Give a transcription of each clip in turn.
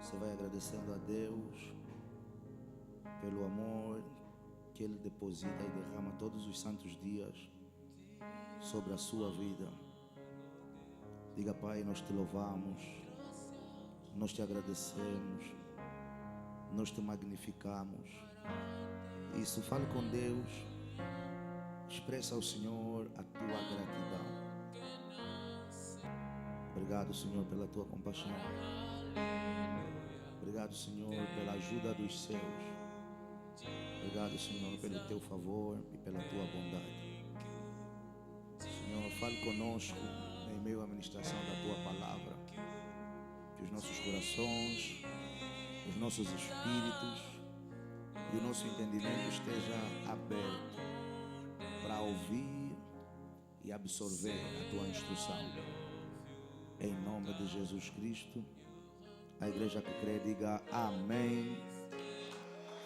Você vai agradecendo a Deus pelo amor que Ele deposita e derrama todos os santos dias sobre a sua vida. Diga: Pai, nós te louvamos, nós te agradecemos, nós te magnificamos. Isso, fale com Deus, expressa ao Senhor a tua gratidão. Obrigado, Senhor, pela tua compaixão. Obrigado, Senhor, pela ajuda dos céus. Obrigado, Senhor, pelo teu favor e pela tua bondade. Senhor, fale conosco em meio à ministração da tua palavra. Que os nossos corações, os nossos espíritos e o nosso entendimento esteja aberto para ouvir e absorver a tua instrução. Em nome de Jesus Cristo, a igreja que crê diga amém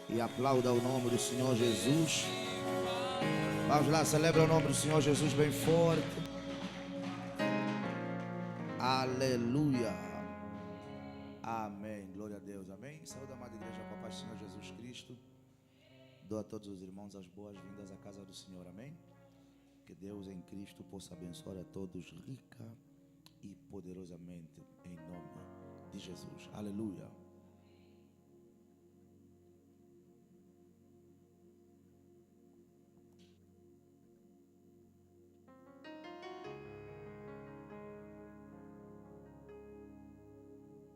e aplauda o nome do Senhor Jesus. Vamos lá, celebra o nome do Senhor Jesus bem forte. Aleluia. Amém. Glória a Deus. Amém. Saúde, amada igreja, com a paz do Senhor Jesus Cristo. Dou a todos os irmãos as boas-vindas à casa do Senhor. Amém. Que Deus em Cristo possa abençoar a todos rica e poderosamente em nome de Jesus. Aleluia.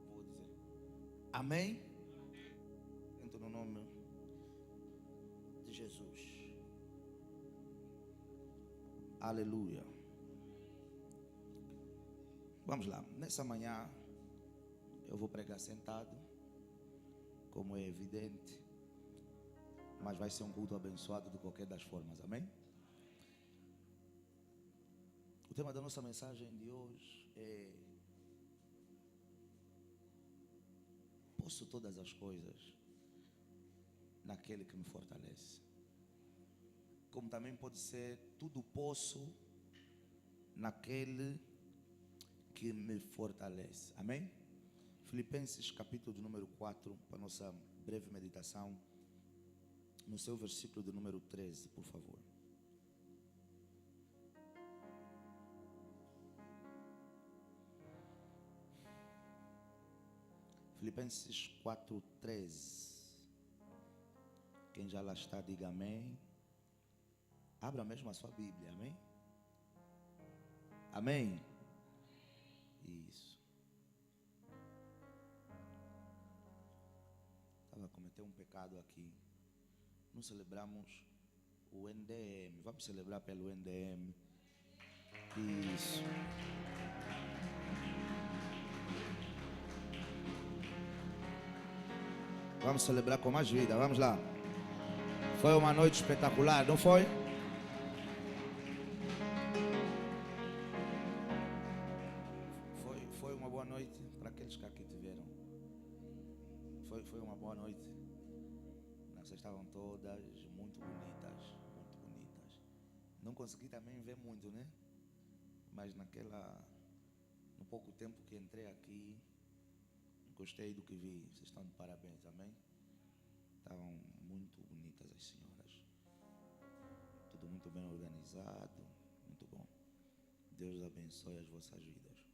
Vou dizer amém. Entro no nome de Jesus. Aleluia. Vamos lá. Nessa manhã eu vou pregar sentado, como é evidente, mas vai ser um culto abençoado de qualquer das formas. Amém? O tema da nossa mensagem de hoje é: posso todas as coisas naquele que me fortalece. Como também pode ser: tudo posso naquele que me fortalece. Amém? Filipenses capítulo de número 4, para nossa breve meditação, no seu versículo de número 13, por favor. Filipenses 4, 13. Quem já lá está, diga amém. Abra mesmo a sua Bíblia, amém? Amém? Isso. Estava a cometer um pecado aqui. Não celebramos o NDM. Vamos celebrar pelo NDM. Isso. Vamos celebrar com mais vida. Vamos lá. Foi uma noite espetacular, não foi? Foi uma boa noite para aqueles que aqui tiveram. Foi uma boa noite. Vocês estavam todas muito bonitas, muito bonitas. Não consegui também ver muito, né? Mas no pouco tempo que entrei aqui, gostei do que vi. Vocês estão de parabéns, amém? Estavam muito bonitas as senhoras. Tudo muito bem organizado, muito bom. Deus abençoe as vossas vidas.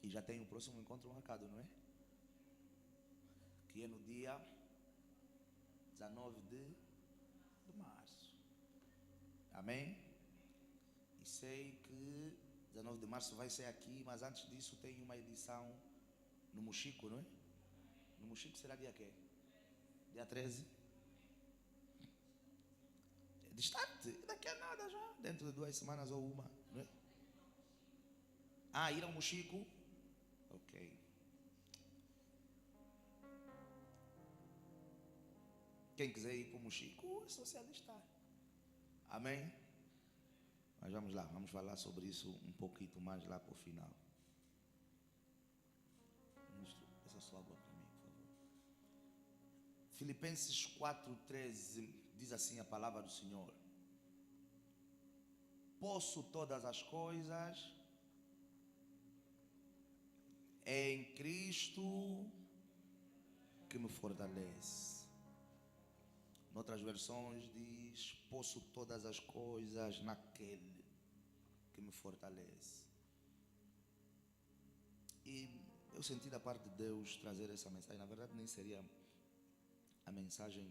E já tem o próximo encontro marcado, não é? Que é no dia 19 de março. Amém? E sei que 19 de março vai ser aqui, mas antes disso tem uma edição no Mochico, não é? No Mochico será dia quê? Dia 13? É distante, daqui a nada já. Dentro de 2 semanas ou uma, não é? Ir ao Mochico? Ok. Quem quiser ir para o Mochico é só se alistar. Amém? Mas vamos lá, vamos falar sobre isso um pouquinho mais lá para o final. Ministro, essa sua água para mim, por favor. Filipenses 4:13 diz assim a palavra do Senhor: posso todas as coisas em Cristo que me fortalece. Em outras versões diz: posso todas as coisas naquele que me fortalece. E eu senti da parte de Deus trazer essa mensagem. Na verdade nem seria a mensagem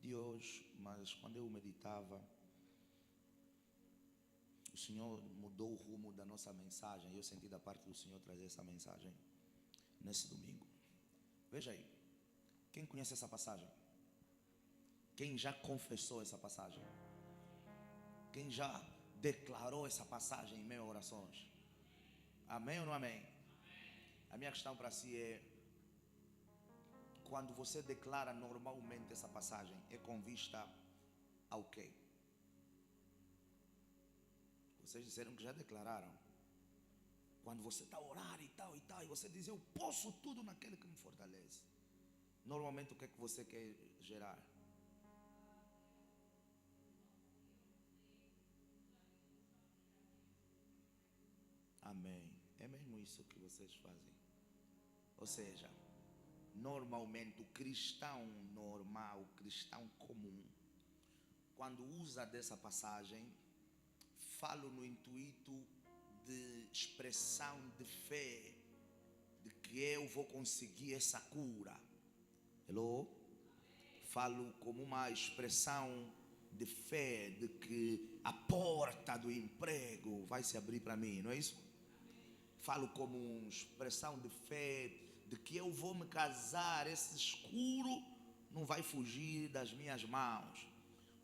de hoje, mas quando eu meditava, o Senhor mudou o rumo da nossa mensagem. E eu senti da parte do Senhor trazer essa mensagem nesse domingo. Veja aí, quem conhece essa passagem? Quem já confessou essa passagem? Quem já declarou essa passagem em meio a orações? Amém ou não amém? A minha questão para si é: quando você declara normalmente essa passagem, é com vista ao quê? Vocês disseram que já declararam. Quando você está a orar e tal, e você diz: eu posso tudo naquele que me fortalece. Normalmente o que é que você quer gerar? Amém. É mesmo isso que vocês fazem. Ou seja, normalmente o cristão normal, o cristão comum, quando usa dessa passagem, falo no intuito de expressão de fé, de que eu vou conseguir essa cura. Hello? Falo como uma expressão de fé, de que a porta do emprego vai se abrir para mim, não é isso? Falo como uma expressão de fé, de que eu vou me casar, esse escuro não vai fugir das minhas mãos,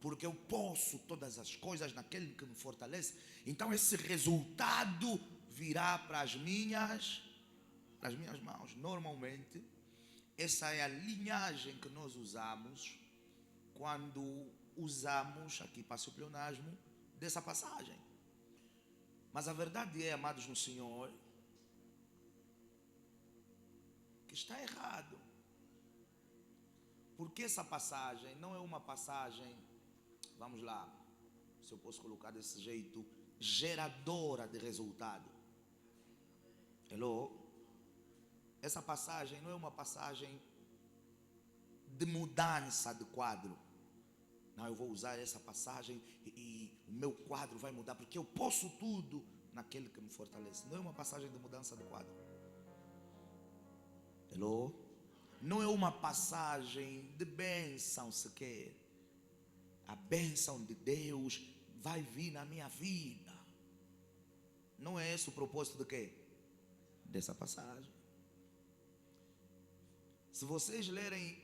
porque eu posso todas as coisas naquele que me fortalece. Então esse resultado virá para as minhas mãos. Normalmente essa é a linhagem que nós usamos quando usamos, aqui passa o pleonasmo, dessa passagem. Mas a verdade é, amados no Senhor, que está errado. Porque essa passagem não é uma passagem, vamos lá, se eu posso colocar desse jeito, geradora de resultado. Hello? Essa passagem não é uma passagem de mudança de quadro. Não, eu vou usar essa passagem e o meu quadro vai mudar, porque eu posso tudo naquele que me fortalece. Não é uma passagem de mudança de quadro. Hello? Não é uma passagem de bênção sequer. A bênção de Deus vai vir na minha vida. Não é esse o propósito de quê? Dessa passagem. Se vocês lerem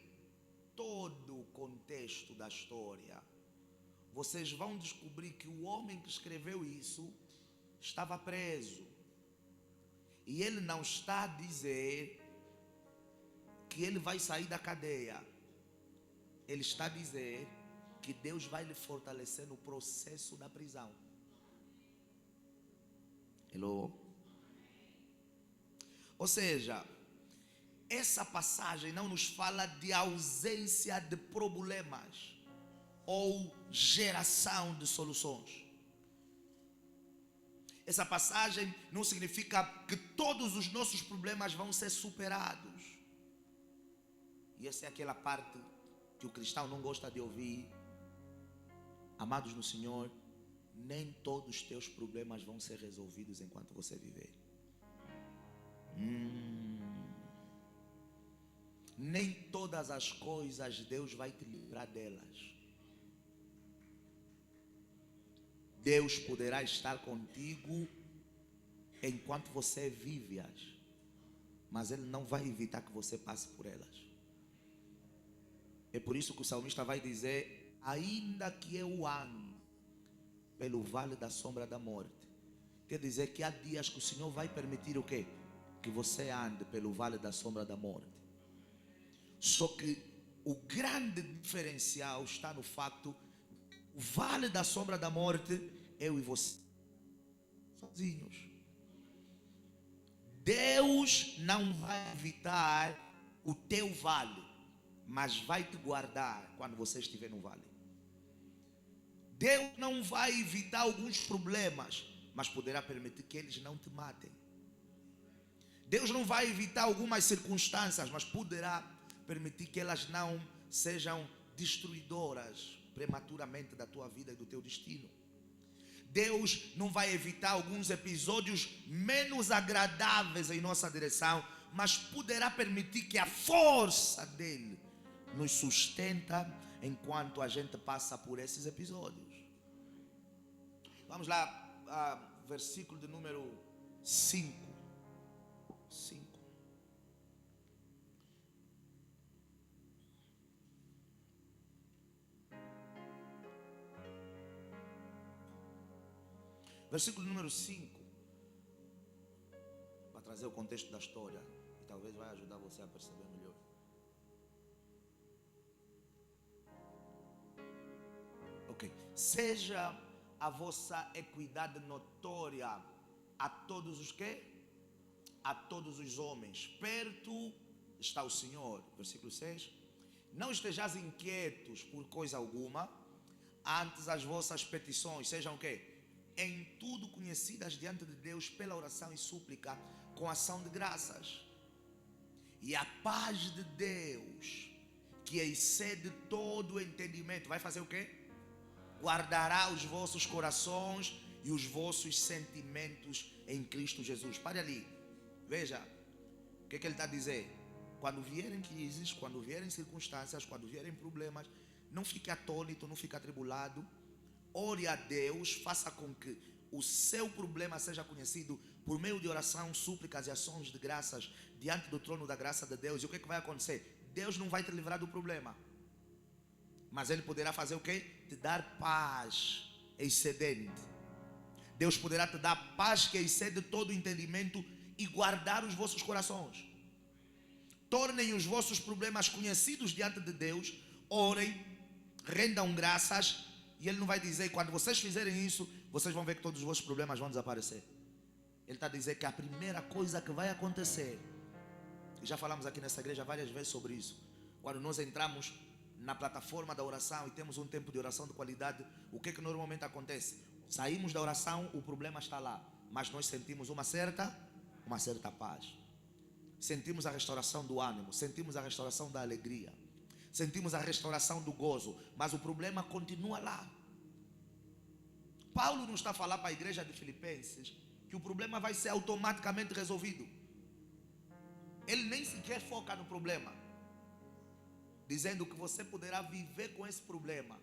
todo o contexto da história, vocês vão descobrir que o homem que escreveu isso estava preso. E ele não está a dizer que ele vai sair da cadeia. Ele está a dizer que Deus vai lhe fortalecer no processo da prisão. Hello? Ou seja, essa passagem não nos fala de ausência de problemas ou geração de soluções. Essa passagem não significa que todos os nossos problemas vão ser superados. E essa é aquela parte que o cristão não gosta de ouvir. Amados no Senhor, nem todos os teus problemas vão ser resolvidos enquanto você viver. Nem todas as coisas Deus vai te livrar delas. Deus poderá estar contigo enquanto você vive-as, mas Ele não vai evitar que você passe por elas. É por isso que o salmista vai dizer: ainda que eu ande pelo vale da sombra da morte. Quer dizer que há dias que o Senhor vai permitir o quê? Que você ande pelo vale da sombra da morte. Só que o grande diferencial está no facto: o vale da sombra da morte, eu e você sozinhos. Deus não vai evitar o teu vale, mas vai te guardar quando você estiver no vale. Deus não vai evitar alguns problemas, mas poderá permitir que eles não te matem. Deus não vai evitar algumas circunstâncias, mas poderá permitir que elas não sejam destruidoras prematuramente da tua vida e do teu destino. Deus não vai evitar alguns episódios menos agradáveis em nossa direção, mas poderá permitir que a força dele nos sustenta enquanto a gente passa por esses episódios. Vamos lá, versículo de número 5. Versículo número 5, para trazer o contexto da história, e talvez vai ajudar você a perceber melhor. Ok. Seja a vossa equidade notória a todos os quê? A todos os homens. Perto está o Senhor. Versículo 6. Não estejais inquietos por coisa alguma, antes as vossas petições sejam o quê? Em tudo conhecidas diante de Deus pela oração e súplica com ação de graças. E a paz de Deus, que excede todo o entendimento, vai fazer o quê? Guardará os vossos corações e os vossos sentimentos em Cristo Jesus. Pare ali, veja o que ele está a dizer. Quando vierem crises, quando vierem circunstâncias, quando vierem problemas, não fique atônito, não fique atribulado. Ore a Deus, faça com que o seu problema seja conhecido por meio de oração, súplicas e ações de graças diante do trono da graça de Deus. E o que vai acontecer? Deus não vai te livrar do problema, mas Ele poderá fazer o quê? Te dar paz excedente. Deus poderá te dar paz que excede todo o entendimento e guardar os vossos corações. Tornem os vossos problemas conhecidos diante de Deus. Orem, rendam graças. E Ele não vai dizer, quando vocês fizerem isso, vocês vão ver que todos os vossos problemas vão desaparecer. Ele está a dizer que a primeira coisa que vai acontecer, e já falamos aqui nessa igreja várias vezes sobre isso, quando nós entramos na plataforma da oração e temos um tempo de oração de qualidade, o que normalmente acontece? Saímos da oração, o problema está lá, mas nós sentimos uma certa paz. Sentimos a restauração do ânimo, sentimos a restauração da alegria, sentimos a restauração do gozo, mas o problema continua lá. Paulo não está a falar para a igreja de Filipenses que o problema vai ser automaticamente resolvido. Ele nem sequer foca no problema, dizendo que você poderá viver com esse problema,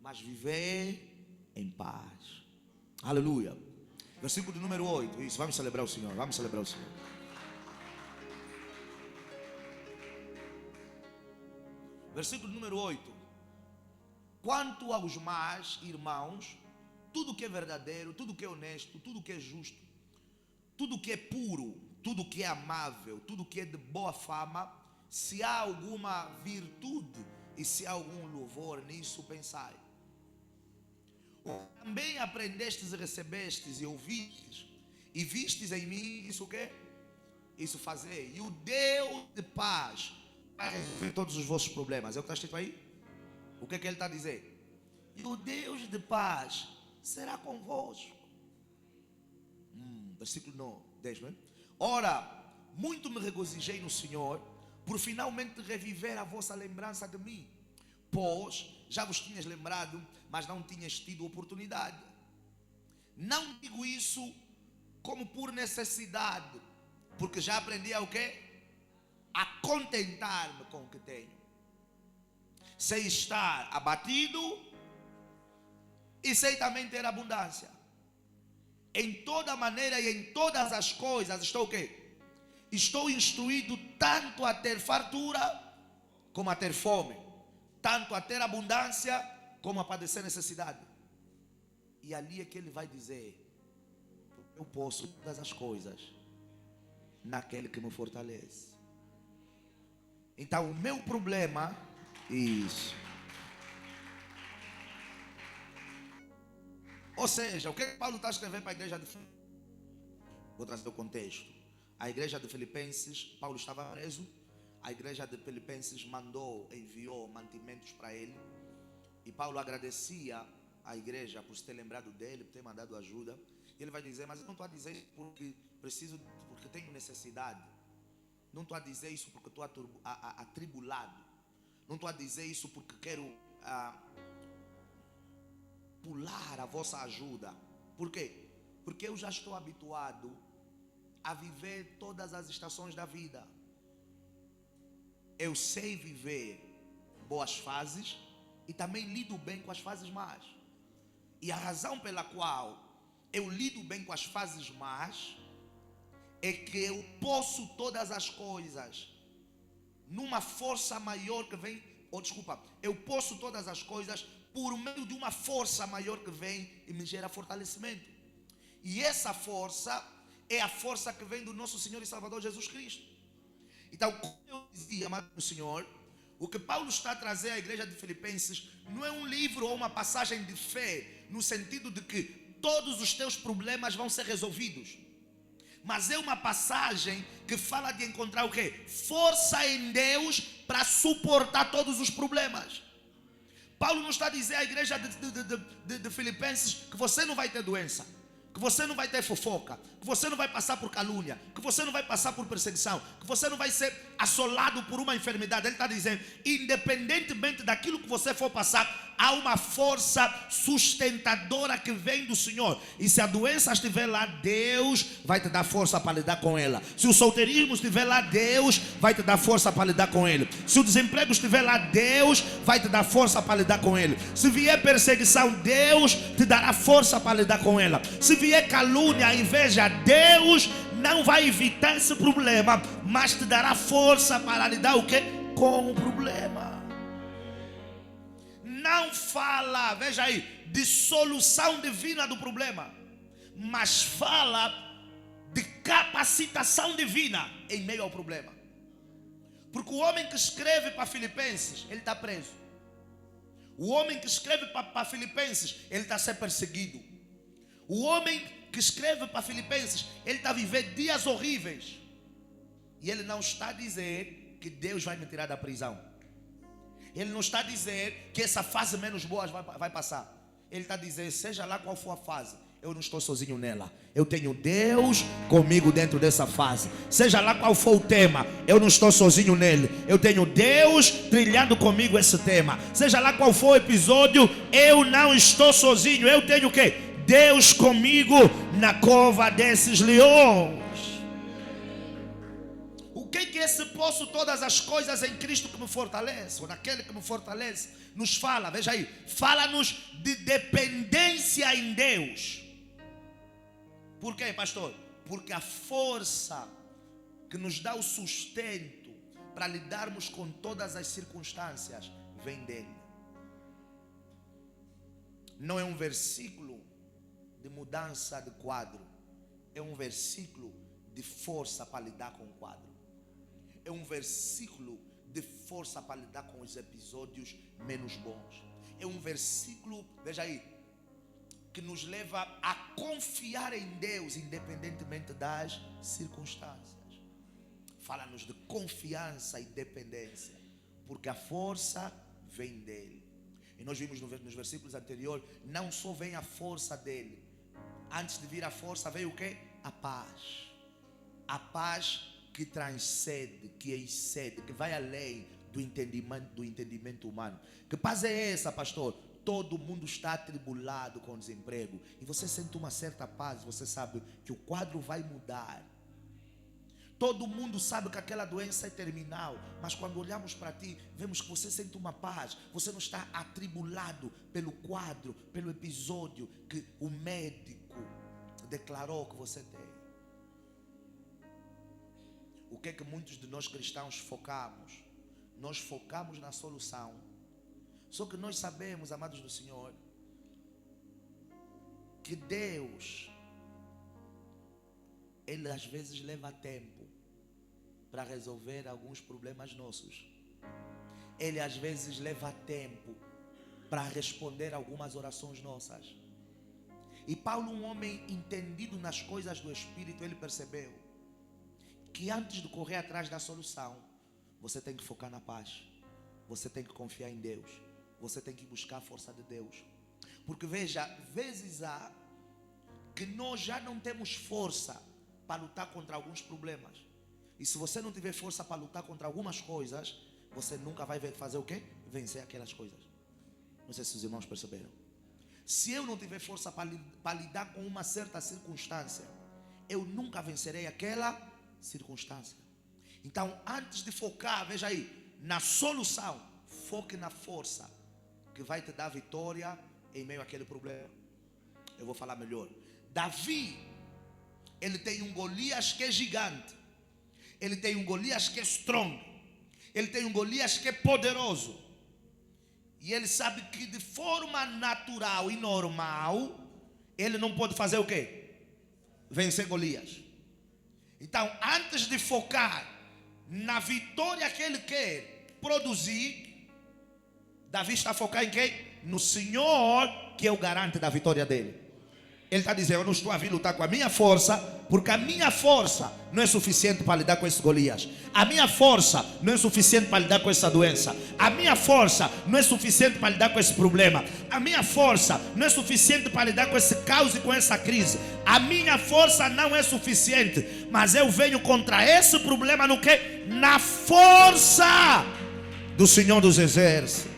mas viver em paz. Aleluia. Versículo de número 8. Isso, vamos celebrar o Senhor, vamos celebrar o Senhor. Versículo número 8. Quanto aos mais irmãos, tudo que é verdadeiro, tudo que é honesto, tudo que é justo, tudo que é puro, tudo que é amável, tudo que é de boa fama, se há alguma virtude e se há algum louvor, nisso pensai. Também aprendestes e recebestes e ouvistes e vistes em mim, isso o quê? Isso fazer. E o Deus de paz vai resolver todos os vossos problemas. É o que está escrito aí? O que ele está a dizer? E o Deus de paz será convosco. Versículo 10, não é? Ora, muito me regozijei no Senhor, por finalmente reviver a vossa lembrança de mim, pois já vos tinhas lembrado, mas não tinhas tido oportunidade. Não digo isso como por necessidade, porque já aprendi a o quê? A contentar-me com o que tenho, sem estar abatido e sem também ter abundância. Em toda maneira e em todas as coisas estou o quê? Estou instruído tanto a ter fartura como a ter fome, tanto a ter abundância como a padecer necessidade. E ali é que ele vai dizer: eu posso todas as coisas naquele que me fortalece. Então o meu problema, isso. Ou seja, o que Paulo está escrevendo para a igreja de Filipenses? Vou trazer o contexto. A igreja de Filipenses, Paulo estava preso. A igreja de Filipenses enviou mantimentos para ele. E Paulo agradecia a igreja por se ter lembrado dele, por ter mandado ajuda. E ele vai dizer: mas eu não estou a dizer porque tenho necessidade. Não estou a dizer isso porque estou atribulado. Não estou a dizer isso porque quero pular a vossa ajuda. Por quê? Porque eu já estou habituado a viver todas as estações da vida. Eu sei viver boas fases e também lido bem com as fases más. E a razão pela qual eu lido bem com as fases más é que eu posso todas as coisas numa força maior que vem, eu posso todas as coisas por meio de uma força maior que vem e me gera fortalecimento. E essa força é a força que vem do nosso Senhor e Salvador Jesus Cristo. Então, como eu dizia, amado Senhor, o que Paulo está a trazer à igreja de Filipenses não é um livro ou uma passagem de fé, no sentido de que todos os teus problemas vão ser resolvidos. Mas é uma passagem que fala de encontrar o quê? Força em Deus para suportar todos os problemas. Paulo não está a dizer à igreja de Filipenses que você não vai ter doença, que você não vai ter fofoca, que você não vai passar por calúnia, que você não vai passar por perseguição, que você não vai ser assolado por uma enfermidade. Ele está dizendo, independentemente daquilo que você for passar, há uma força sustentadora que vem do Senhor. E se a doença estiver lá, Deus vai te dar força para lidar com ela. Se o solteirismo estiver lá, Deus vai te dar força para lidar com ele. Se o desemprego estiver lá, Deus vai te dar força para lidar com ele. Se vier perseguição, Deus te dará força para lidar com ela. Se vier calúnia, inveja, Deus não vai evitar esse problema, mas te dará força para lidar o quê? Com o problema. Não fala, veja aí, de solução divina do problema, mas fala de capacitação divina em meio ao problema. Porque o homem que escreve para Filipenses, ele está preso. O homem que escreve para Filipenses, ele está sendo perseguido. O homem que escreve para Filipenses, ele está a viver dias horríveis. E ele não está a dizer que Deus vai me tirar da prisão. Ele não está a dizer que essa fase menos boa vai passar. Ele está a dizer, seja lá qual for a fase, eu não estou sozinho nela. Eu tenho Deus comigo dentro dessa fase. Seja lá qual for o tema, eu não estou sozinho nele. Eu tenho Deus trilhando comigo esse tema. Seja lá qual for o episódio, eu não estou sozinho. Eu tenho o quê? Deus comigo na cova desses leões. O que é esse posso todas as coisas em Cristo que me fortalece, ou naquele que me fortalece, nos fala, veja aí, fala-nos de dependência em Deus. Por quê, pastor? Porque a força que nos dá o sustento para lidarmos com todas as circunstâncias vem dele. Não é um versículo de mudança de quadro, é um versículo de força para lidar com o quadro. É um versículo de força para lidar com os episódios menos bons. É um versículo, veja aí, que nos leva a confiar em Deus independentemente das circunstâncias. Fala-nos de confiança e dependência, porque a força vem dele. E nós vimos nos versículos anteriores, não só vem a força dele, antes de vir a força veio o quê? A paz. A paz que transcende, que excede, que vai além do entendimento humano. Que paz é essa, pastor? Todo mundo está atribulado com desemprego e você sente uma certa paz, você sabe que o quadro vai mudar. Todo mundo sabe que aquela doença é terminal, mas quando olhamos para ti, vemos que você sente uma paz. Você não está atribulado pelo quadro, pelo episódio que o médico declarou que você tem. O que é que muitos de nós cristãos focamos? Nós focamos na solução. Só que nós sabemos, amados do Senhor, que Deus, Ele às vezes leva tempo para resolver alguns problemas nossos. Ele às vezes leva tempo para responder algumas orações nossas. E Paulo, um homem entendido nas coisas do Espírito, ele percebeu que antes de correr atrás da solução, você tem que focar na paz. Você tem que confiar em Deus. Você tem que buscar a força de Deus. Porque veja, vezes há que nós já não temos força para lutar contra alguns problemas. E se você não tiver força para lutar contra algumas coisas, você nunca vai fazer o quê? Vencer aquelas coisas. Não sei se os irmãos perceberam. Se eu não tiver força para lidar com uma certa circunstância, eu nunca vencerei aquela circunstância. Então, antes de focar, veja aí, na solução, foque na força que vai te dar vitória em meio àquele problema. Eu vou falar melhor. Davi, ele tem um Golias que é gigante. Ele tem um Golias que é strong. Ele tem um Golias que é poderoso. E ele sabe que de forma natural e normal, ele não pode fazer o quê? Vencer Golias. Então, antes de focar na vitória que ele quer produzir, Davi está focado em quem? No Senhor, que é o garante da vitória dele. Ele está dizendo: eu não estou a vir lutar com a minha força, porque a minha força não é suficiente para lidar com esse Golias. A minha força não é suficiente para lidar com essa doença. A minha força não é suficiente para lidar com esse problema. A minha força não é suficiente para lidar com esse caos e com essa crise. A minha força não é suficiente, mas eu venho contra esse problema no quê? Na força do Senhor dos Exércitos.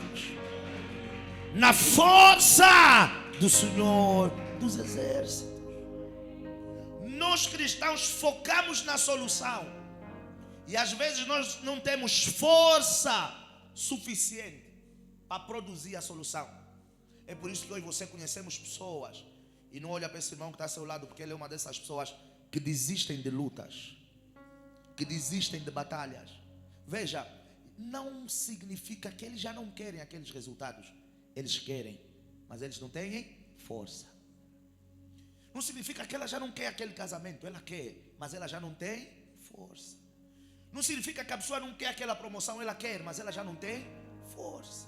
Na força do Senhor dos Exércitos. Nós cristãos focamos na solução e às vezes nós não temos força suficiente para produzir a solução. É por isso que hoje você conhecemos pessoas, e não olha para esse irmão que está ao seu lado, porque ele é uma dessas pessoas que desistem de lutas, que desistem de batalhas. Veja, não significa que eles já não querem aqueles resultados. Eles querem, mas eles não têm força. Não significa que ela já não quer aquele casamento. Ela quer, mas ela já não tem força. Não significa que a pessoa não quer aquela promoção. Ela quer, mas ela já não tem força.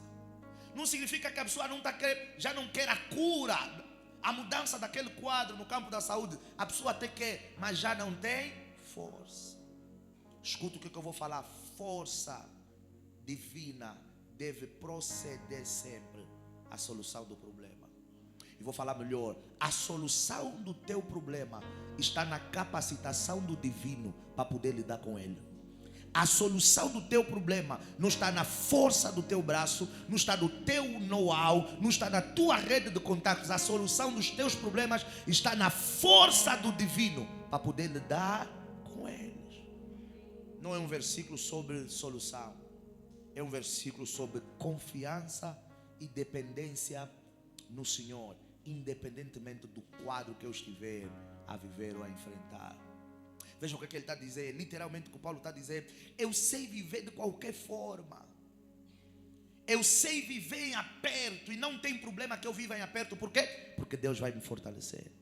Não significa que a pessoa já não quer a cura, a mudança daquele quadro no campo da saúde. A pessoa até quer, mas já não tem força. Escuta o que eu vou falar. Força divina deve proceder sempre à solução do problema. E vou falar melhor: a solução do teu problema está na capacitação do divino para poder lidar com ele. A solução do teu problema não está na força do teu braço, não está no teu know-how, não está na tua rede de contatos. A solução dos teus problemas está na força do divino para poder lidar com eles. Não é um versículo sobre solução, é um versículo sobre confiança e dependência no Senhor, independentemente do quadro que eu estiver a viver ou a enfrentar. Veja o que ele está a dizer. Literalmente o que Paulo está a dizer: eu sei viver de qualquer forma. Eu sei viver em aperto, e não tem problema que eu viva em aperto. Por quê? Porque Deus vai me fortalecer.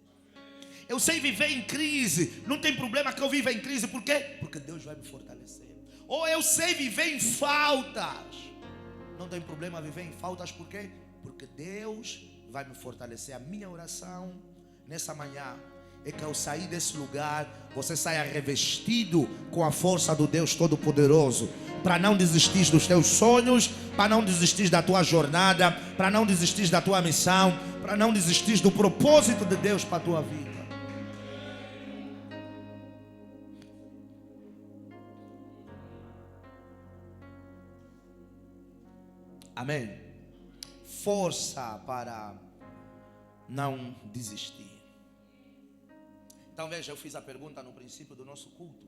Eu sei viver em crise, não tem problema que eu viva em crise. Por quê? Porque Deus vai me fortalecer. Ou eu sei viver em faltas, não tem problema viver em faltas. Por quê? Porque Deus vai me fortalecer. A minha oração nessa manhã é que ao sair desse lugar, você saia revestido com a força do Deus Todo-Poderoso, para não desistir dos teus sonhos, para não desistir da tua jornada, para não desistir da tua missão, para não desistir do propósito de Deus para a tua vida. Amém? Força para não desistir. Então veja, eu fiz a pergunta no princípio do nosso culto.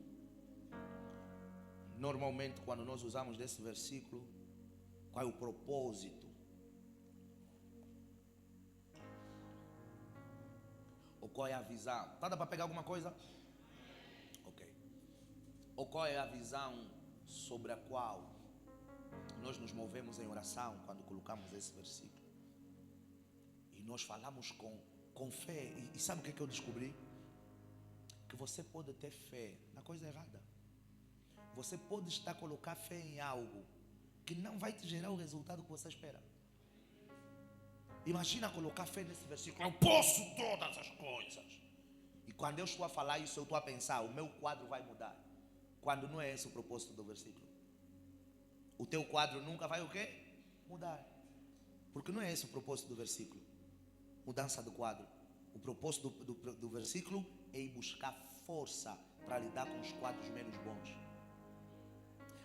Normalmente quando nós usamos desse versículo, qual é o propósito? Ou qual é a visão? Tá, dá para pegar alguma coisa? Ok. Ou qual é a visão sobre a qual nós nos movemos em oração quando colocamos esse versículo? E nós falamos com fé. E sabe o que eu descobri? Que você pode ter fé na coisa errada. Você pode estar a colocar fé em algo que não vai te gerar o resultado que você espera. Imagina colocar fé nesse versículo: eu posso todas as coisas. E quando eu estou a falar isso, eu estou a pensar: o meu quadro vai mudar. Quando não é esse o propósito do versículo. O teu quadro nunca vai o quê? Mudar. Porque não é esse o propósito do versículo. Mudança do quadro. O propósito do versículo é ir buscar força para lidar com os quadros menos bons.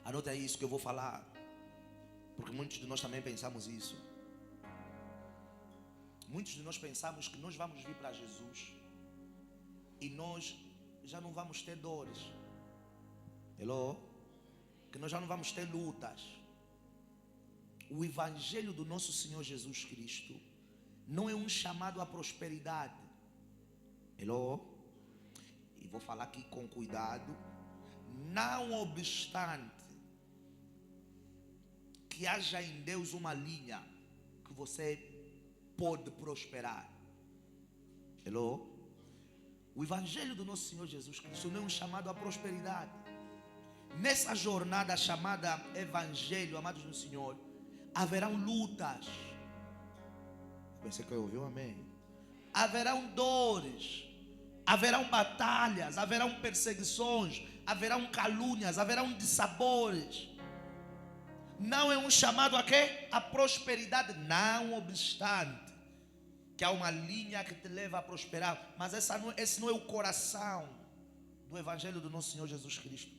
Anote aí isso que eu vou falar, porque muitos de nós também pensamos isso. Muitos de nós pensamos que nós vamos vir para Jesus e nós já não vamos ter dores. Hello? Que nós já não vamos ter lutas. O evangelho do nosso Senhor Jesus Cristo não é um chamado à prosperidade. Hello? E vou falar aqui com cuidado. Não obstante que haja em Deus uma linha que você pode prosperar. Hello? O evangelho do nosso Senhor Jesus Cristo não é um chamado à prosperidade. Nessa jornada chamada evangelho, amados do Senhor, haverão lutas. Pensei que eu ouvi um amém. Haverão dores, haverão batalhas, haverão perseguições, haverão calúnias, haverão dissabores. Não é um chamado a quê? A prosperidade. Não obstante que há uma linha que te leva a prosperar. Mas esse não é o coração do evangelho do nosso Senhor Jesus Cristo.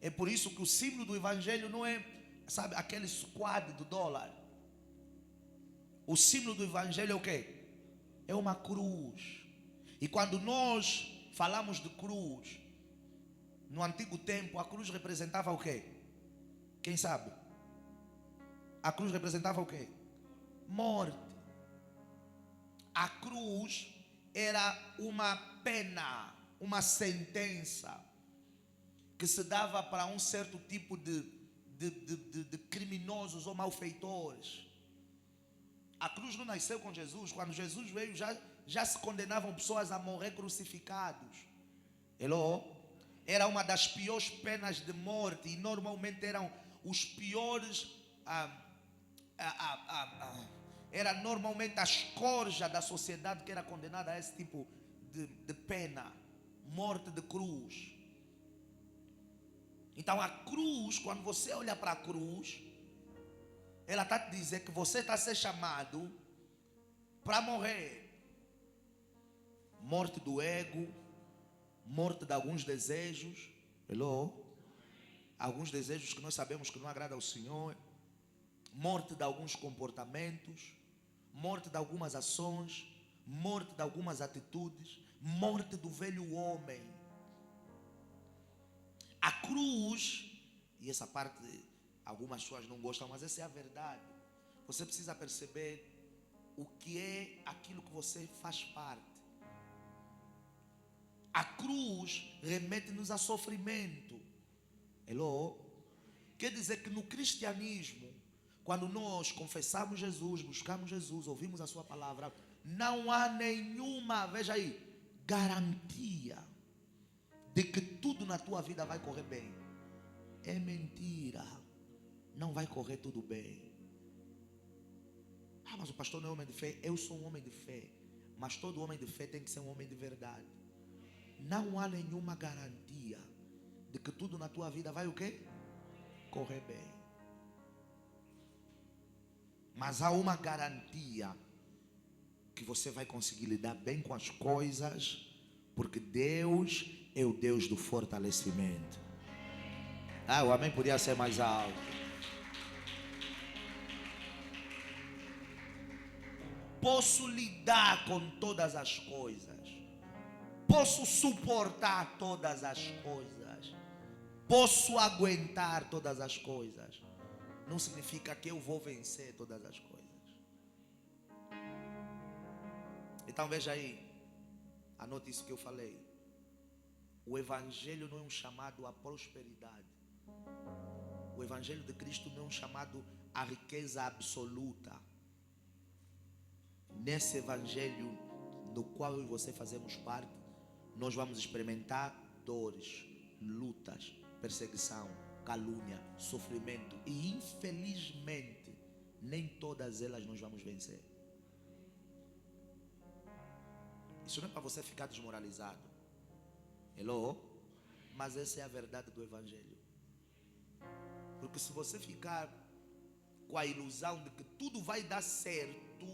É por isso que o símbolo do evangelho não é, sabe, aquele squad do dólar. O símbolo do evangelho é o quê? É uma cruz. E quando nós falamos de cruz, no antigo tempo, a cruz representava o quê? Quem sabe? A cruz representava o quê? Morte. A cruz era uma pena, uma sentença que se dava para um certo tipo de criminosos ou malfeitores. A cruz não nasceu com Jesus. Quando Jesus veio, já se condenavam pessoas a morrer crucificados. Hello? Era uma das piores penas de morte. E normalmente eram os piores. Era normalmente a escorja da sociedade que era condenada a esse tipo de pena. Morte de cruz. Então a cruz, quando você olha para a cruz, ela está te dizendo que você está a ser chamado para morrer. Morte do ego, morte de alguns desejos. Hello? Alguns desejos que nós sabemos que não agradam ao Senhor. Morte de alguns comportamentos. Morte de algumas ações. Morte de algumas atitudes. Morte do velho homem. A cruz, e essa parte algumas pessoas não gostam, mas essa é a verdade. Você precisa perceber o que é aquilo que você faz parte. A cruz remete-nos a sofrimento. Hello? Quer dizer que no cristianismo, quando nós confessamos Jesus, buscamos Jesus, ouvimos a sua palavra, não há nenhuma, veja aí, garantia de que tudo na tua vida vai correr bem. É mentira. Não vai correr tudo bem. Ah, mas o pastor não é homem de fé. Eu sou um homem de fé. Mas todo homem de fé tem que ser um homem de verdade. Não há nenhuma garantia de que tudo na tua vida vai o quê? Correr bem. Mas há uma garantia que você vai conseguir lidar bem com as coisas, porque Deus é o Deus do fortalecimento. Ah, o amém podia ser mais alto. Posso lidar com todas as coisas. Posso suportar todas as coisas. Posso aguentar todas as coisas. Não significa que eu vou vencer todas as coisas. Então veja aí. Anote isso que eu falei. O evangelho não é um chamado à prosperidade. O evangelho de Cristo não é um chamado à riqueza absoluta. Nesse evangelho no qual eu e você fazemos parte, nós vamos experimentar dores, lutas, perseguição, calúnia, sofrimento. E infelizmente, nem todas elas nós vamos vencer. Isso não é para você ficar desmoralizado. Hello? Mas essa é a verdade do evangelho. Porque se você ficar com a ilusão de que tudo vai dar certo,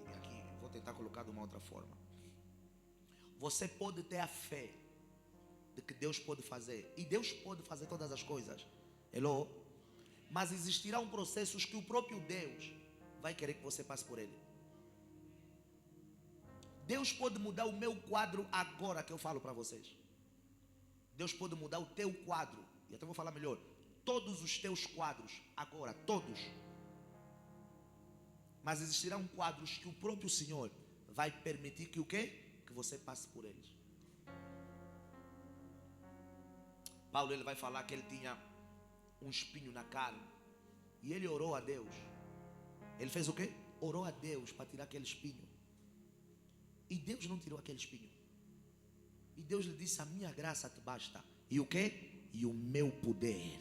e aqui vou tentar colocar de uma outra forma. Você pode ter a fé de que Deus pode fazer. E Deus pode fazer todas as coisas. Hello? Mas existirão processos que o próprio Deus vai querer que você passe por ele. Deus pode mudar o meu quadro agora que eu falo para vocês. Deus pode mudar o teu quadro. E até vou falar melhor. Todos os teus quadros, agora, todos. Mas existirão quadros que o próprio Senhor vai permitir que o quê? Que você passe por eles. Paulo, ele vai falar que ele tinha um espinho na carne. E ele orou a Deus. Ele fez o quê? Orou a Deus para tirar aquele espinho. E Deus não tirou aquele espinho. E Deus lhe disse: a minha graça te basta. E o quê? E o meu poder.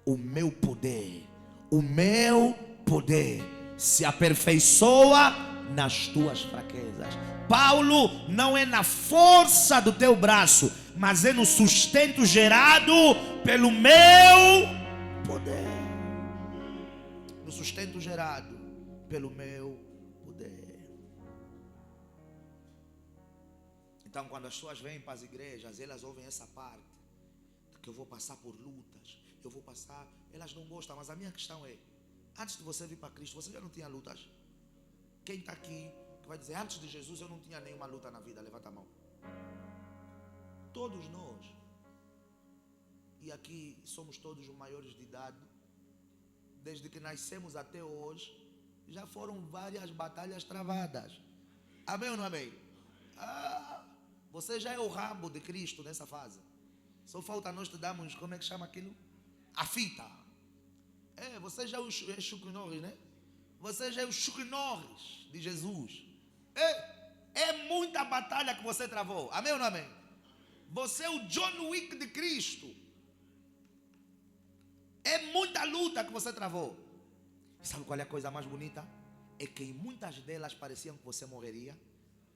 O meu poder. O meu poder se aperfeiçoa nas tuas fraquezas. Paulo, não é na força do teu braço, mas é no sustento gerado pelo meu poder. No sustento gerado pelo meu poder. Então, quando as pessoas vêm para as igrejas, elas ouvem essa parte, que eu vou passar por lutas, eu vou passar, elas não gostam, mas a minha questão é, antes de você vir para Cristo, você já não tinha lutas? Quem está aqui, que vai dizer, antes de Jesus eu não tinha nenhuma luta na vida, levanta a mão. Todos nós, e aqui somos todos os maiores de idade, desde que nascemos até hoje, já foram várias batalhas travadas. Amém ou não amém? Você já é o Rambo de Cristo nessa fase. Só falta nós te darmos, como é que chama aquilo? A fita. Você já é o Chuck Norris, né? Você já é o Chuck Norris de Jesus. É muita batalha que você travou. Amém ou não amém? Você é o John Wick de Cristo. É muita luta que você travou. Sabe qual é a coisa mais bonita? É que em muitas delas pareciam que você morreria,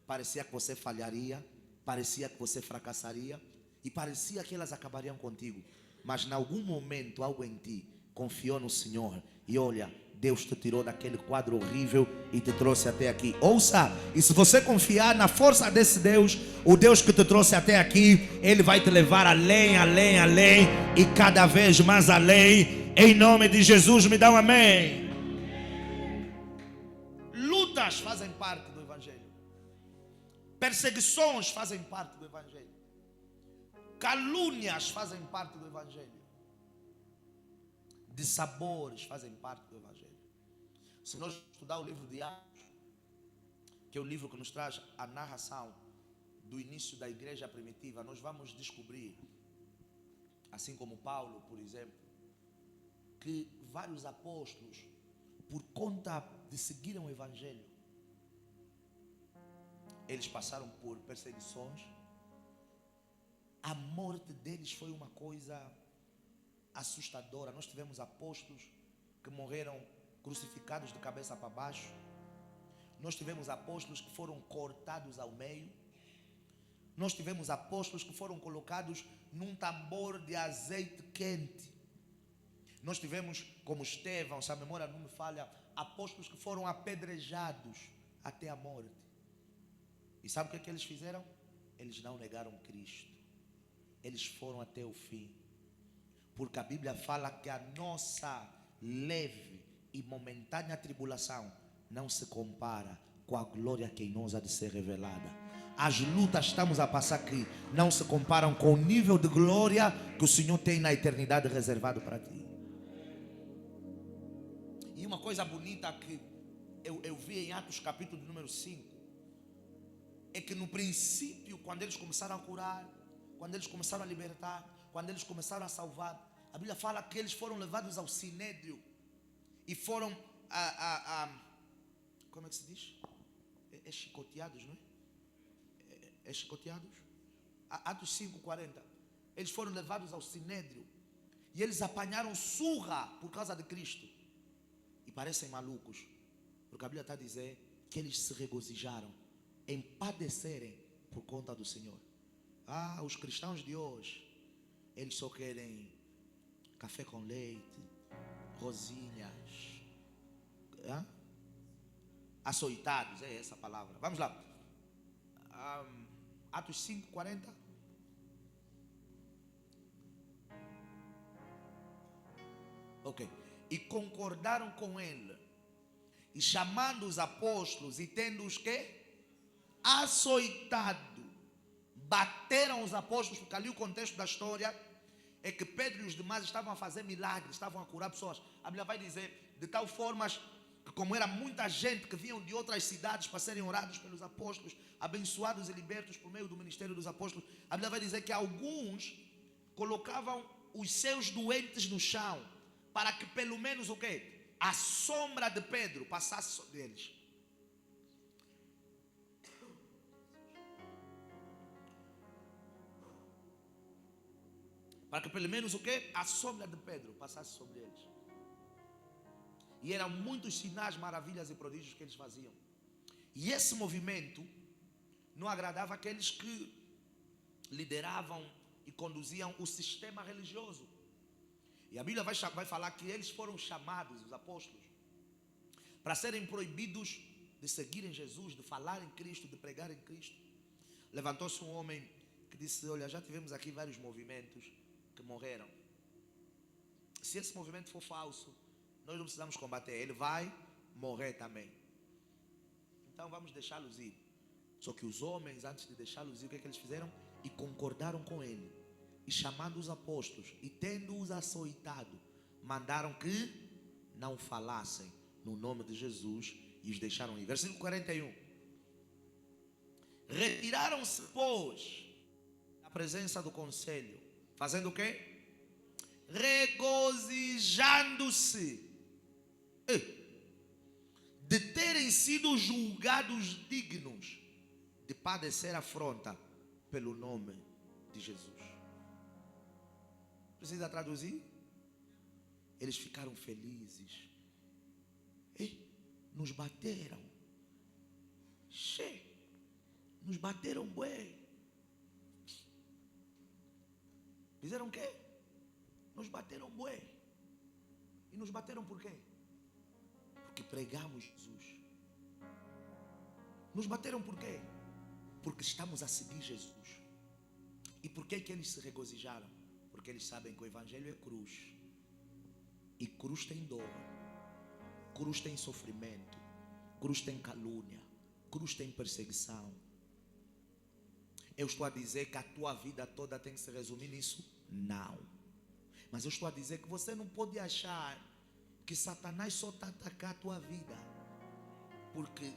parecia que você falharia, parecia que você fracassaria e parecia que elas acabariam contigo. Mas em algum momento algo em ti confiou no Senhor e olha, Deus te tirou daquele quadro horrível e te trouxe até aqui. Ouça, e se você confiar na força desse Deus, o Deus que te trouxe até aqui, Ele vai te levar além, além, além e cada vez mais além. Em nome de Jesus, me dá um amém. Lutas fazem parte do Evangelho. Perseguições fazem parte do Evangelho. Calúnias fazem parte do Evangelho. Dissabores fazem parte do Evangelho. Se nós estudar o livro de Atos, que é o livro que nos traz a narração do início da igreja primitiva, nós vamos descobrir, assim como Paulo, por exemplo, que vários apóstolos, por conta de seguirem o Evangelho, eles passaram por perseguições. A morte deles foi uma coisa assustadora. Nós tivemos apóstolos que morreram crucificados de cabeça para baixo. Nós tivemos apóstolos que foram cortados ao meio. Nós tivemos apóstolos que foram colocados num tambor de azeite quente. Nós tivemos, como Estevão, se a memória não me falha, apóstolos que foram apedrejados até a morte. E sabe o que eles fizeram? Eles não negaram Cristo. Eles foram até o fim. Porque a Bíblia fala que a nossa leve e momentânea tribulação não se compara com a glória que em nós há de ser revelada. As lutas que estamos a passar aqui não se comparam com o nível de glória que o Senhor tem na eternidade reservado para ti. E uma coisa bonita que eu vi em Atos capítulo número 5 é que no princípio, quando eles começaram a curar, quando eles começaram a libertar, quando eles começaram a salvar, a Bíblia fala que eles foram levados ao sinédrio e foram como é que se diz? É chicoteados, não é? É chicoteados? Atos 5:40. Eles foram levados ao sinédrio e eles apanharam surra por causa de Cristo. E parecem malucos, porque a Bíblia está a dizer que eles se regozijaram em padecerem por conta do Senhor. Os cristãos de hoje, eles só querem café com leite, rosinhas, açoitados, é essa a palavra. Vamos lá. Atos 5:40. Ok. E concordaram com ele. E chamando os apóstolos e tendo-os que? Açoitado. Bateram os apóstolos, porque ali o contexto da história é que Pedro e os demais estavam a fazer milagres, estavam a curar pessoas. A Bíblia vai dizer, de tal forma que como era muita gente que vinham de outras cidades para serem orados pelos apóstolos, abençoados e libertos por meio do ministério dos apóstolos, a Bíblia vai dizer que alguns colocavam os seus doentes no chão, para que pelo menos o quê? A sombra de Pedro passasse sobre eles. Para que pelo menos o quê? A sombra de Pedro passasse sobre eles. E eram muitos sinais, maravilhas e prodígios que eles faziam. E esse movimento não agradava aqueles que lideravam e conduziam o sistema religioso. E a Bíblia vai falar que eles foram chamados, os apóstolos, para serem proibidos de seguirem Jesus, de falar em Cristo, de pregar em Cristo. Levantou-se um homem que disse: olha, já tivemos aqui vários movimentos que morreram. Se esse movimento for falso, nós não precisamos combater, ele vai morrer também. Então vamos deixá-los ir. Só que os homens, antes de deixá-los ir, o que é que eles fizeram? E concordaram com ele. E chamando os apóstolos e tendo-os açoitado, mandaram que não falassem no nome de Jesus e os deixaram ir. Versículo 41. Retiraram-se, pois, da presença do conselho, fazendo o quê? Regozijando-se de terem sido julgados dignos de padecer afronta pelo nome de Jesus. Precisa traduzir? Eles ficaram felizes. Nos bateram. Nos bateram bué. Fizeram o quê? Nos bateram bué. E nos bateram por quê? Porque pregamos Jesus. Nos bateram por quê? Porque estamos a seguir Jesus. E por que eles se regozijaram? Porque eles sabem que o Evangelho é cruz. E cruz tem dor. Cruz tem sofrimento. Cruz tem calúnia. Cruz tem perseguição. Eu estou a dizer que a tua vida toda tem que se resumir nisso? Não. Mas eu estou a dizer que você não pode achar que Satanás só está a atacar a tua vida porque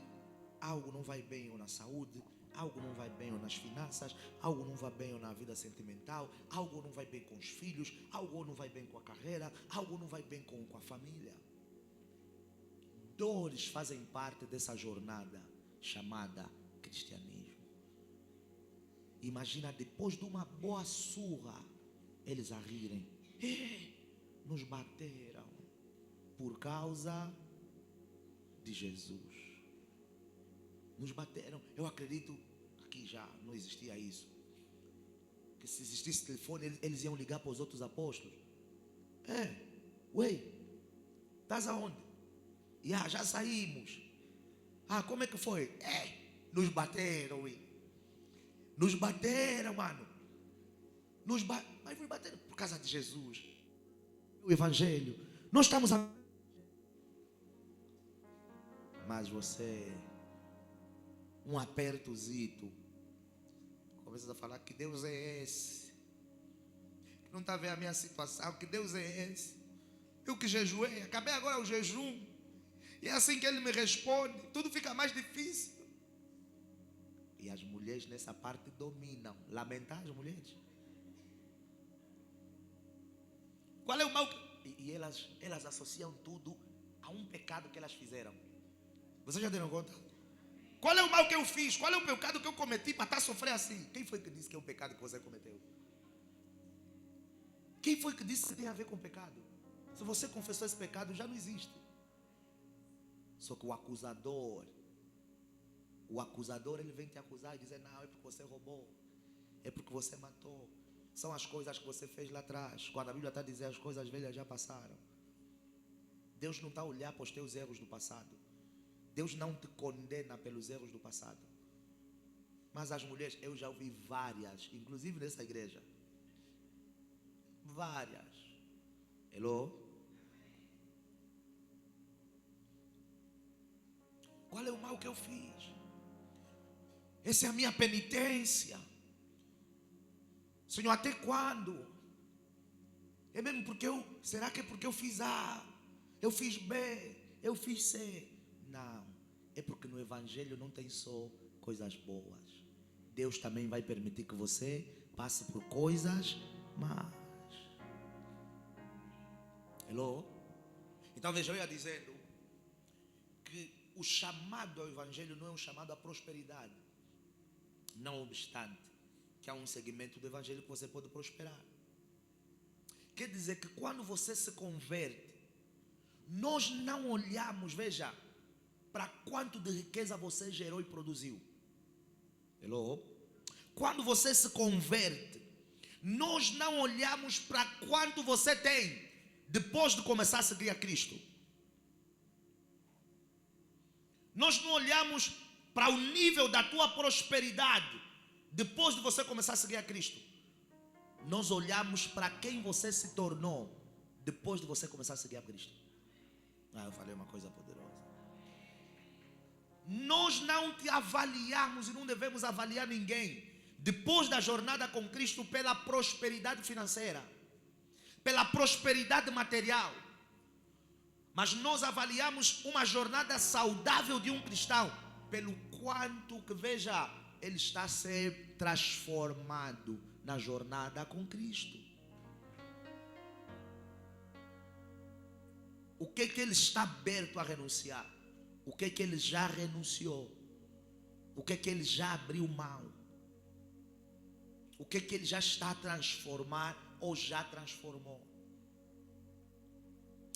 algo não vai bem ou na saúde, algo não vai bem ou nas finanças, algo não vai bem ou na vida sentimental, algo não vai bem com os filhos, algo não vai bem com a carreira, algo não vai bem com a família. Dores fazem parte dessa jornada chamada cristianismo. Imagina depois de uma boa surra, eles a rirem. Nos bateram por causa de Jesus. Nos bateram. Eu acredito que já não existia isso. Que se existisse telefone, eles iam ligar para os outros apóstolos. Estás aonde? Já saímos. Como é que foi? Nos bateram, Nos bateram, mano. Mas nos bateram por causa de Jesus. O Evangelho. Nós estamos a... Mas você, um apertozito, começa a falar que Deus é esse. Que não está vendo a minha situação, que Deus é esse. Eu que jejuei, acabei agora o jejum. E é assim que ele me responde. Tudo fica mais difícil. E as mulheres nessa parte dominam. Lamentar as mulheres. Qual é o mal? E elas associam tudo a um pecado que elas fizeram. Vocês já deram conta? Qual é o mal que eu fiz? Qual é o pecado que eu cometi para estar sofrendo assim? Quem foi que disse que é um pecado que você cometeu? Quem foi que disse que tem a ver com pecado? Se você confessou esse pecado, já não existe. Só que o acusador, ele vem te acusar e dizer: não, é porque você roubou, é porque você matou. São as coisas que você fez lá atrás. Quando a Bíblia está a dizer as coisas velhas já passaram. Deus não está a olhar para os teus erros do passado. Deus não te condena pelos erros do passado. Mas as mulheres, eu já ouvi várias, inclusive nessa igreja. Várias. Hello? o que eu fiz. Essa é a minha penitência. Senhor, até quando? É mesmo porque será que é porque eu fiz A, eu fiz B, eu fiz C? Não, é porque no Evangelho não tem só coisas boas. Deus também vai permitir que você passe por coisas más. Hello? Então veja, eu ia dizendo que o chamado ao Evangelho não é um chamado à prosperidade. Não obstante que há um segmento do Evangelho que você pode prosperar. Quer dizer que quando você se converte, nós não olhamos, veja, para quanto de riqueza você gerou e produziu. Hello? Quando você se converte, nós não olhamos para quanto você tem depois de começar a seguir a Cristo. Nós não olhamos para o nível da tua prosperidade depois de você começar a seguir a Cristo. Nós olhamos para quem você se tornou depois de você começar a seguir a Cristo. Eu falei uma coisa poderosa. Nós não te avaliamos e não devemos avaliar ninguém depois da jornada com Cristo pela prosperidade financeira, pela prosperidade material. Mas nós avaliamos uma jornada saudável de um cristão pelo quanto que, veja, ele está a ser transformado na jornada com Cristo. O que é que ele está aberto a renunciar? O que é que ele já renunciou? O que é que ele já abriu mão? O que é que ele já está a transformar ou já transformou?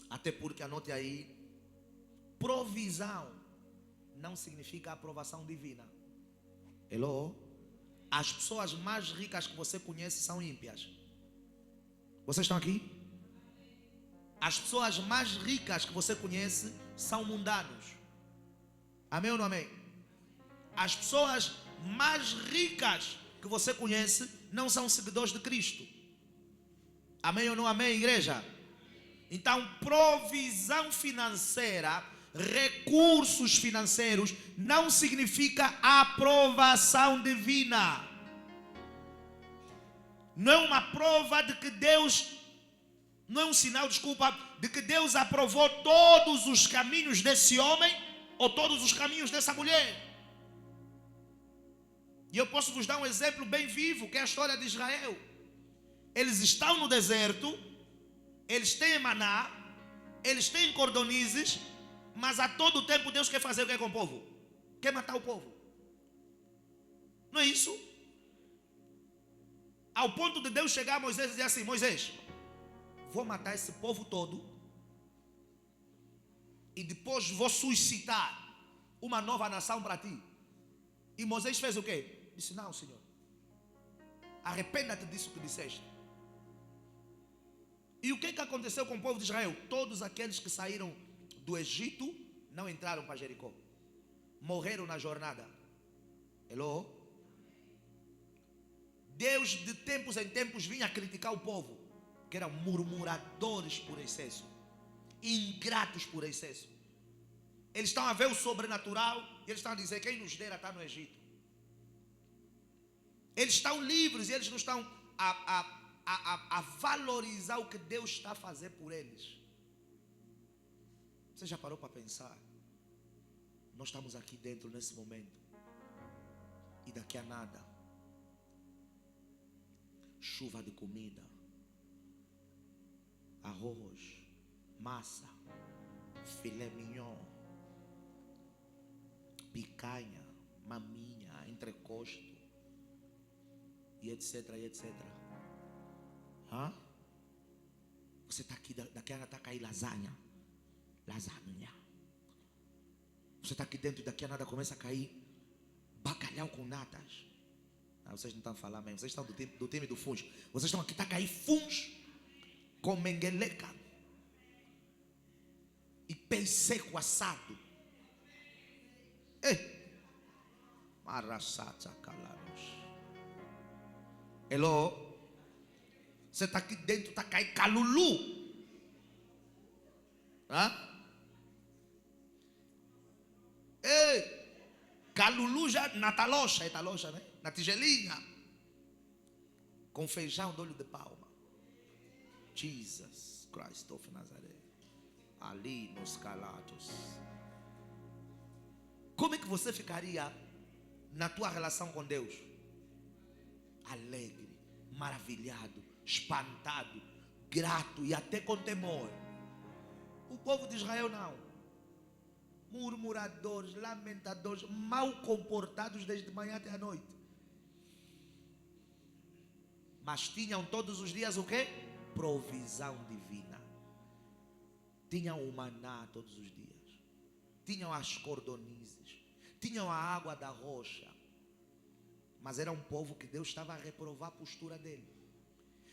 Até porque, anote aí, provisão não significa aprovação divina. Hello? As pessoas mais ricas que você conhece são ímpias. Vocês estão aqui? As pessoas mais ricas que você conhece são mundanos. Amém ou não amém? As pessoas mais ricas que você conhece não são seguidores de Cristo. Amém ou não amém, igreja? Então, provisão financeira, recursos financeiros, não significa aprovação divina. Não é uma prova de que Deus, não é um sinal, desculpa, de que Deus aprovou todos os caminhos desse homem ou todos os caminhos dessa mulher. E eu posso vos dar um exemplo bem vivo, que é a história de Israel. Eles estão no deserto, eles têm maná, eles têm cordonizes, mas a todo tempo Deus quer fazer o que com o povo? Quer matar o povo. Não é isso? Ao ponto de Deus chegar a Moisés e dizer assim: Moisés, vou matar esse povo todo e depois vou suscitar uma nova nação para ti. E Moisés fez o quê? Disse: não, Senhor, arrependa-te disso que disseste. E o que aconteceu com o povo de Israel? Todos aqueles que saíram do Egito não entraram para Jericó, morreram na jornada. Hello? Deus de tempos em tempos vinha criticar o povo, que eram murmuradores por excesso, ingratos por excesso. Eles estão a ver o sobrenatural e eles estão a dizer: quem nos dera está no Egito. Eles estão livres e eles não estão a valorizar o que Deus está a fazer por eles. Você já parou para pensar? Nós estamos aqui dentro nesse momento e daqui a nada, chuva de comida, arroz, massa, filé mignon, picanha, maminha, entrecosto e etc, e etc. Você está aqui, daqui a nada está a cair lasanha. Você está aqui dentro e daqui a nada começa a cair bacalhau com natas. Vocês não estão falando mesmo. Vocês estão do time do fungo. Vocês estão aqui, está a cair fungo com mengueleca e peixe seco assado. Marasata calaros. Hello? Você está aqui dentro, está a cair calulu. Ei, Calulu já na talocha, é talocha, né? Na tigelinha. Com feijão de olho de palma. Jesus Christ of Nazaré. Ali nos calados. Como é que você ficaria na tua relação com Deus? Alegre, maravilhado, espantado, grato e até com temor. O povo de Israel não. Murmuradores, lamentadores, mal comportados desde manhã até a noite. Mas tinham todos os dias o quê? Provisão divina. Tinham o maná todos os dias. Tinham as cordonizes. Tinham a água da rocha. Mas era um povo que Deus estava a reprovar a postura dele.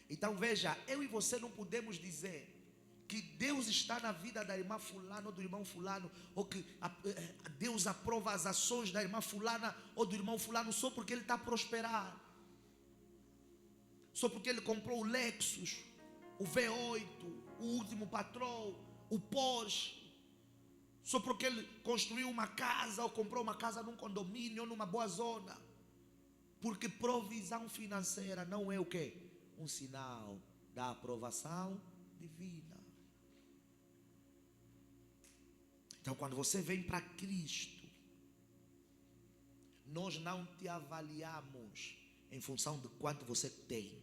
Então veja, eu e você não podemos dizer que Deus está na vida da irmã fulana ou do irmão fulano, ou que Deus aprova as ações da irmã fulana ou do irmão fulano só porque ele está a prosperar. Só porque ele comprou o Lexus, o V8, o último Patrol, o Porsche. Só porque ele construiu uma casa ou comprou uma casa num condomínio ou numa boa zona. Porque provisão financeira não é o quê? Um sinal da aprovação divina. Então quando você vem para Cristo, nós não te avaliamos em função de quanto você tem.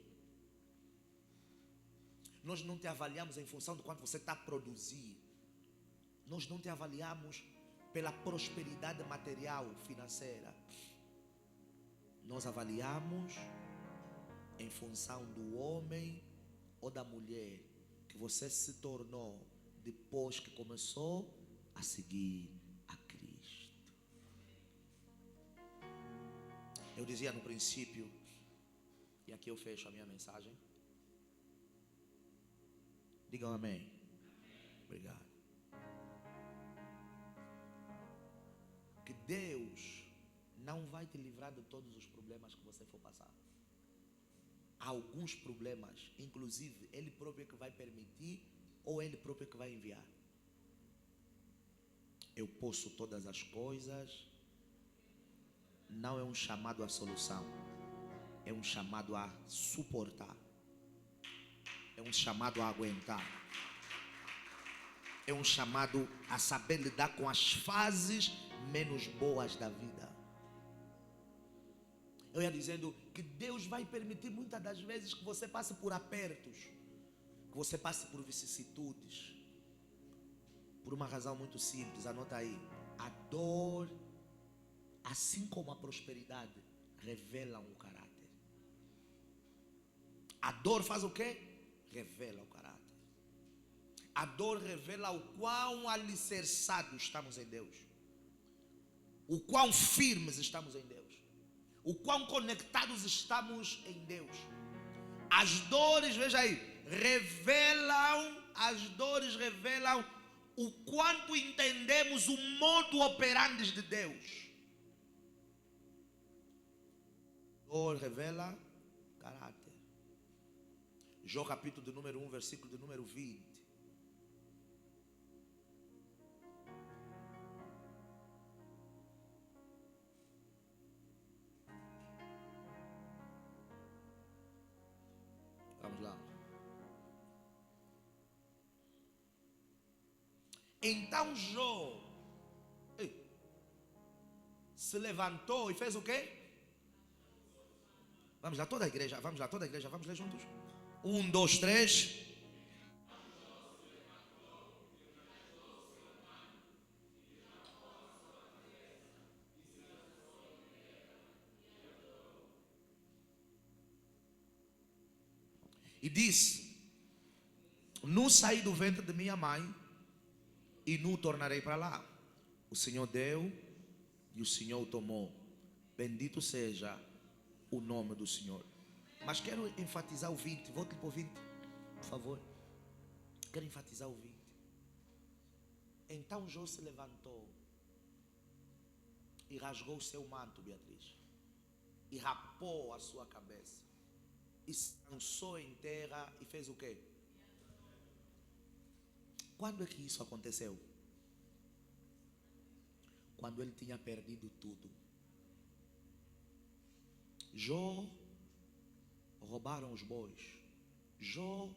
Nós não te avaliamos em função de quanto você está a produzir. Nós não te avaliamos pela prosperidade material, financeira. Nós avaliamos em função do homem ou da mulher que você se tornou depois que começou a seguir a Cristo. Eu dizia no princípio, e aqui eu fecho a minha mensagem. Digam amém. Obrigado. Que Deus não vai te livrar de todos os problemas que você for passar. Alguns problemas, inclusive, Ele próprio que vai permitir ou Ele próprio que vai enviar. Eu posso todas as coisas. Não é um chamado à solução. É um chamado a suportar. É um chamado a aguentar. É um chamado a saber lidar com as fases menos boas da vida. Eu ia dizendo que Deus vai permitir muitas das vezes que você passe por apertos, que você passe por vicissitudes, por uma razão muito simples, anota aí. A dor, assim como a prosperidade, revelam o caráter. A dor faz o quê? Revela o caráter. A dor revela o quão alicerçados estamos em Deus, o quão firmes estamos em Deus, o quão conectados estamos em Deus. As dores, veja aí, revelam o quanto entendemos o modo operandi de Deus. Dor revela caráter. Jó capítulo de número 1, versículo de número 20. Vamos lá. Então Jó se levantou e fez o quê? Vamos lá, toda a igreja, vamos ler juntos. 1, 2, 3. E disse: nu saí do ventre de minha mãe e nu tornarei para lá. O Senhor deu e o Senhor o tomou. Bendito seja o nome do Senhor. Mas quero enfatizar o 20. Volte para o 20, por favor. Quero enfatizar o 20. Então Jó se levantou e rasgou o seu manto, Beatriz, e rapou a sua cabeça, e se lançou em terra e fez o quê? Quando é que isso aconteceu? Quando ele tinha perdido tudo. Jó roubaram os bois. Jó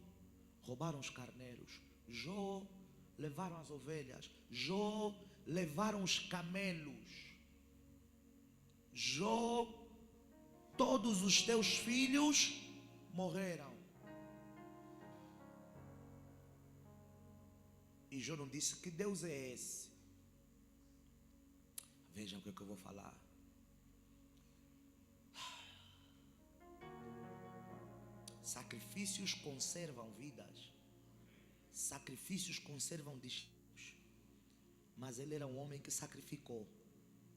roubaram os carneiros. Jó levaram as ovelhas. Jó levaram os camelos. Jó, todos os teus filhos morreram. E Jó não disse: que Deus é esse? Vejam o que eu vou falar. Sacrifícios conservam vidas. Sacrifícios conservam destinos. Mas ele era um homem que sacrificou.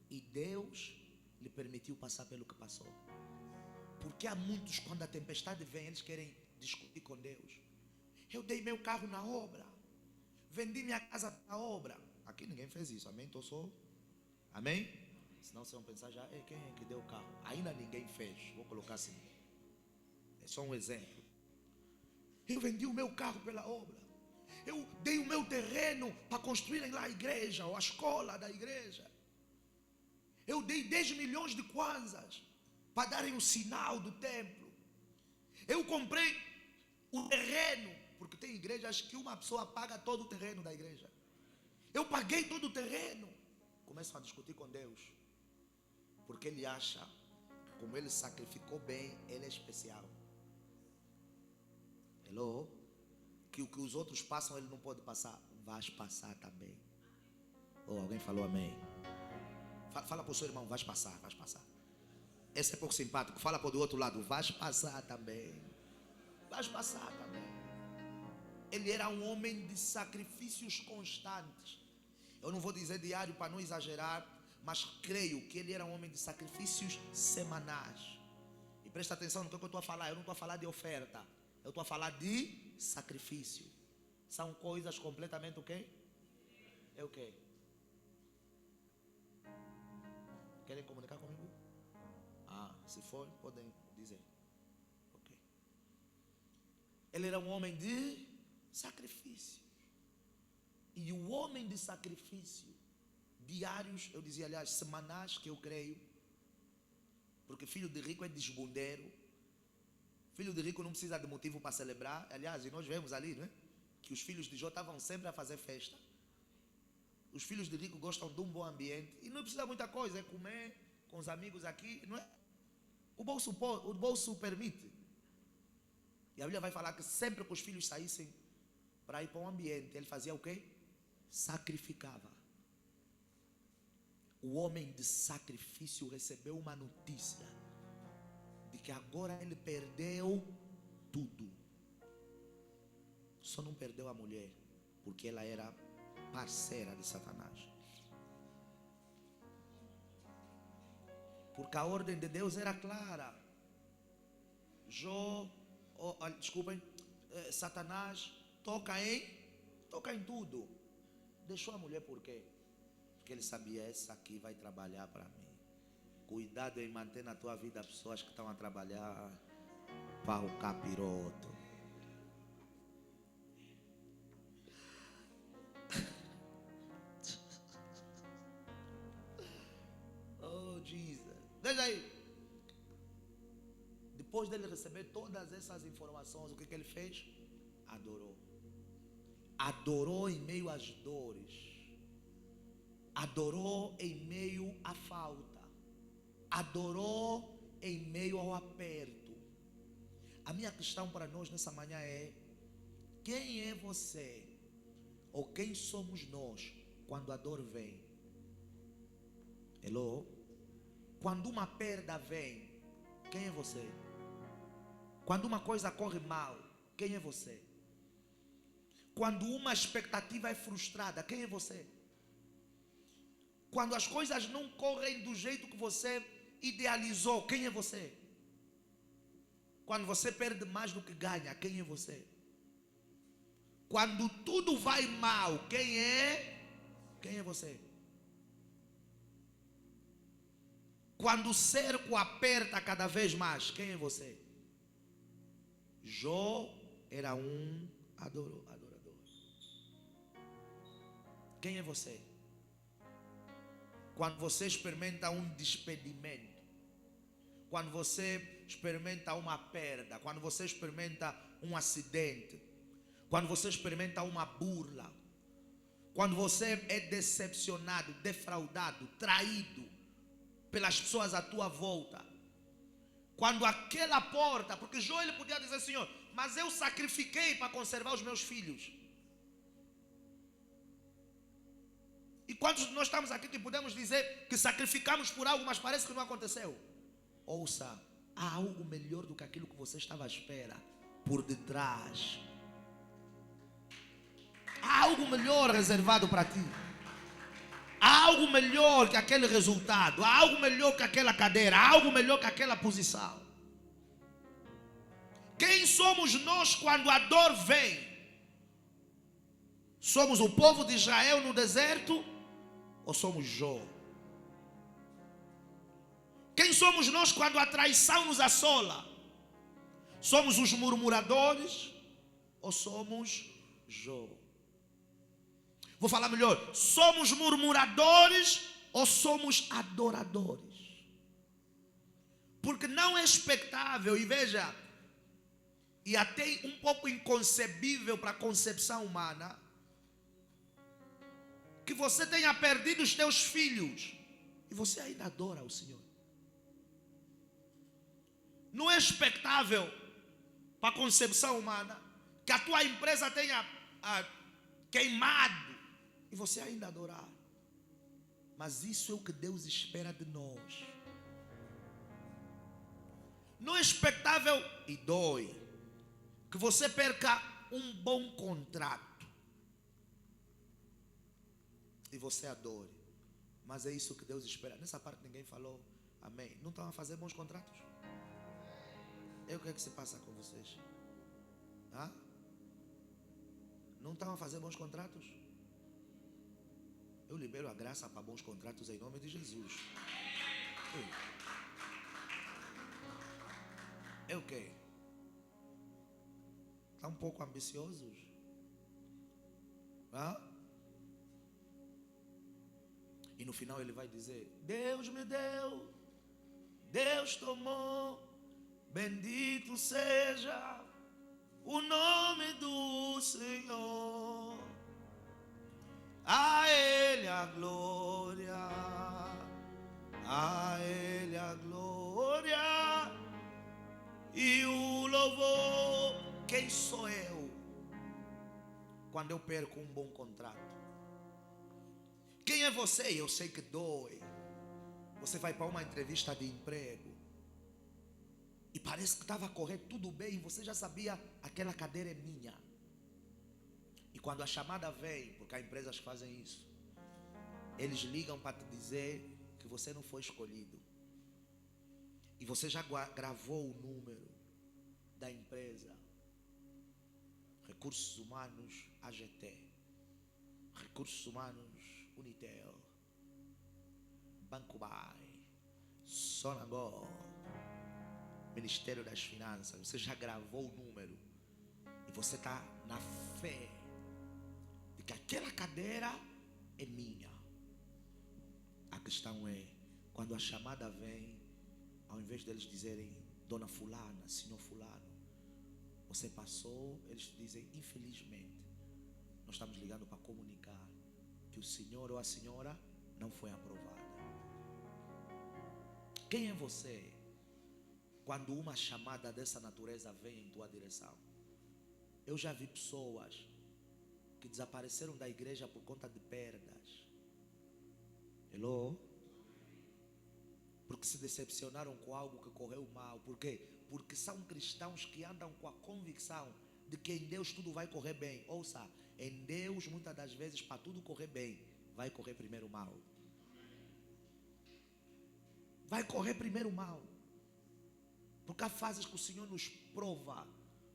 E Deus lhe permitiu passar pelo que passou. Porque há muitos, quando a tempestade vem, eles querem discutir com Deus. Eu dei meu carro na obra. Vendi minha casa na obra. Aqui ninguém fez isso, amém? Então sou. Amém? Senão vocês vão pensar já, quem é que deu o carro? Ainda ninguém fez, vou colocar assim. É só um exemplo. Eu vendi o meu carro pela obra. Eu dei o meu terreno para construírem lá a igreja, ou a escola da igreja. Eu dei 10 milhões de kwanzas para darem o sinal do templo. Eu comprei o terreno, porque tem igrejas que uma pessoa paga todo o terreno da igreja. Eu paguei todo o terreno. Começam a discutir com Deus, porque ele acha que como ele sacrificou bem, ele é especial. Hello? Que o que os outros passam, ele não pode passar. Vais passar também. Ou alguém falou amém? Fala para o seu irmão: vais passar, vais passar. Esse é pouco simpático. Fala para o do outro lado: vais passar também. Vais passar também. Ele era um homem de sacrifícios constantes. Eu não vou dizer diário para não exagerar, mas creio que ele era um homem de sacrifícios semanais. E presta atenção no que eu estou a falar. Eu não estou a falar de oferta. Eu estou a falar de sacrifício. São coisas completamente o quê? É o quê? Querem comunicar comigo? Se for, podem dizer. Ok. Ele era um homem de sacrifício. E o homem de sacrifício, diários, eu dizia, aliás, semanais, que eu creio, porque filho de rico é desbundeiro. Filho de rico não precisa de motivo para celebrar. Aliás, e nós vemos ali, não é? Que os filhos de Jó estavam sempre a fazer festa. Os filhos de rico gostam de um bom ambiente. E não precisa muita coisa, é comer com os amigos aqui, não é? O bolso permite. E a Bíblia vai falar que sempre que os filhos saíssem para ir para um ambiente, ele fazia o quê? Sacrificava. O homem de sacrifício recebeu uma notícia de que agora ele perdeu tudo. Só não perdeu a mulher, porque ela era parceira de Satanás. Porque a ordem de Deus era clara. Satanás toca em tudo. Deixou a mulher por quê? Porque ele sabia: essa aqui vai trabalhar para mim. Cuidado em manter na tua vida pessoas que estão a trabalhar para o capiroto. Oh, Jesus. Veja aí. Depois dele receber todas essas informações, o que ele fez? Adorou. Adorou em meio às dores. Adorou em meio à falta. Adorou em meio ao aperto. A minha questão para nós nessa manhã é: quem é você? Ou quem somos nós quando a dor vem? Hello? Quando uma perda vem, quem é você? Quando uma coisa corre mal, quem é você? Quando uma expectativa é frustrada, quem é você? Quando as coisas não correm do jeito que você idealizou, quem é você? Quando você perde mais do que ganha, quem é você? Quando tudo vai mal, quem é? Quem é você? Quando o cerco aperta cada vez mais, quem é você? Jó era um adorador. Quem é você? Quando você experimenta um despedimento, quando você experimenta uma perda, quando você experimenta um acidente, quando você experimenta uma burla, quando você é decepcionado, defraudado, traído pelas pessoas à tua volta, quando aquela porta, porque Jó ele podia dizer: Senhor, mas eu sacrifiquei para conservar os meus filhos. E quantos nós estamos aqui que podemos dizer que sacrificamos por algo, mas parece que não aconteceu? Ouça, há algo melhor do que aquilo que você estava à espera por detrás. Há algo melhor reservado para ti. Há algo melhor que aquele resultado. Há algo melhor que aquela cadeira. Há algo melhor que aquela posição. Quem somos nós quando a dor vem? Somos o povo de Israel no deserto? Ou somos Jó? Quem somos nós quando a traição nos assola? Somos os murmuradores? Ou somos Jó? Vou falar melhor. Somos murmuradores ou somos adoradores? Porque não é expectável, e veja, e até um pouco inconcebível para a concepção humana, que você tenha perdido os teus filhos e você ainda adora o Senhor. Não é expectável para a concepção humana que a tua empresa tenha queimado e você ainda adorar. Mas isso é o que Deus espera de nós. Não é expectável e dói que você perca um bom contrato e você adore. Mas é isso que Deus espera. Nessa parte ninguém falou amém. Não estão a fazer bons contratos? O que é que se passa com vocês? Não estão a fazer bons contratos? Eu libero a graça para bons contratos em nome de Jesus. É o quê? Está um pouco ambiciosos? E no final ele vai dizer: Deus me deu, Deus tomou, bendito seja o nome do Senhor. A Ele a glória, a Ele a glória e o louvor. Quem sou eu quando eu perco um bom contrato? Quem é você? Eu sei que dói. Você vai para uma entrevista de emprego e parece que estava a correr tudo bem. Você já sabia, aquela cadeira é minha. E quando a chamada vem, porque há empresas que fazem isso, eles ligam para te dizer que você não foi escolhido. E você já gravou o número da empresa. Recursos Humanos AGT, Recursos Humanos Unitel, Banco Bay, Sonagol, Ministério das Finanças. Você já gravou o número e você está na fé de que aquela cadeira é minha. A questão é, quando a chamada vem, ao invés deles dizerem Dona Fulana, Senhor Fulano, você passou, eles te dizem: infelizmente, nós estamos ligando para comunicar que o senhor ou a senhora não foi aprovada. Quem é você quando uma chamada dessa natureza vem em tua direção? Eu já vi pessoas que desapareceram da igreja por conta de perdas. Hello? Porque se decepcionaram com algo que correu mal. Por quê? Porque são cristãos que andam com a convicção de que em Deus tudo vai correr bem. Ouça, em Deus muitas das vezes para tudo correr bem, vai correr primeiro mal. Vai correr primeiro mal. Porque há fases que o Senhor nos prova,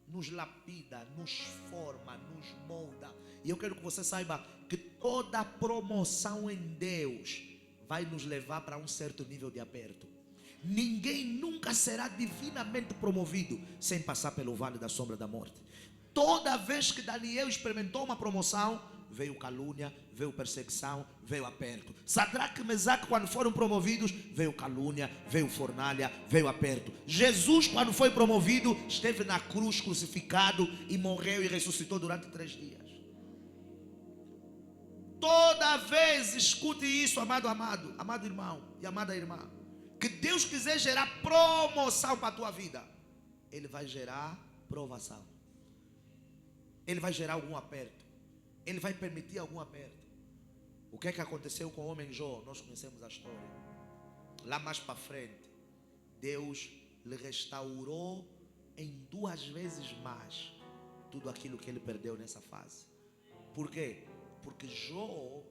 nos lapida, nos forma, nos molda. E eu quero que você saiba que toda promoção em Deus vai nos levar para um certo nível de aperto. Ninguém nunca será divinamente promovido sem passar pelo vale da sombra da morte. Toda vez que Daniel experimentou uma promoção, veio calúnia, veio perseguição, veio aperto. Sadraque e Mesaque, quando foram promovidos, veio calúnia, veio fornalha, veio aperto. Jesus, quando foi promovido, esteve na cruz crucificado e morreu e ressuscitou durante 3 dias. Toda vez, escute isso, amado irmão e amada irmã, que Deus quiser gerar promoção para a tua vida, Ele vai gerar provação. Ele vai gerar algum aperto. Ele vai permitir algum aperto. O que é que aconteceu com o homem Jó? Nós conhecemos a história. Lá mais para frente, Deus lhe restaurou em 2 vezes mais tudo aquilo que ele perdeu nessa fase. Por quê? Porque Jó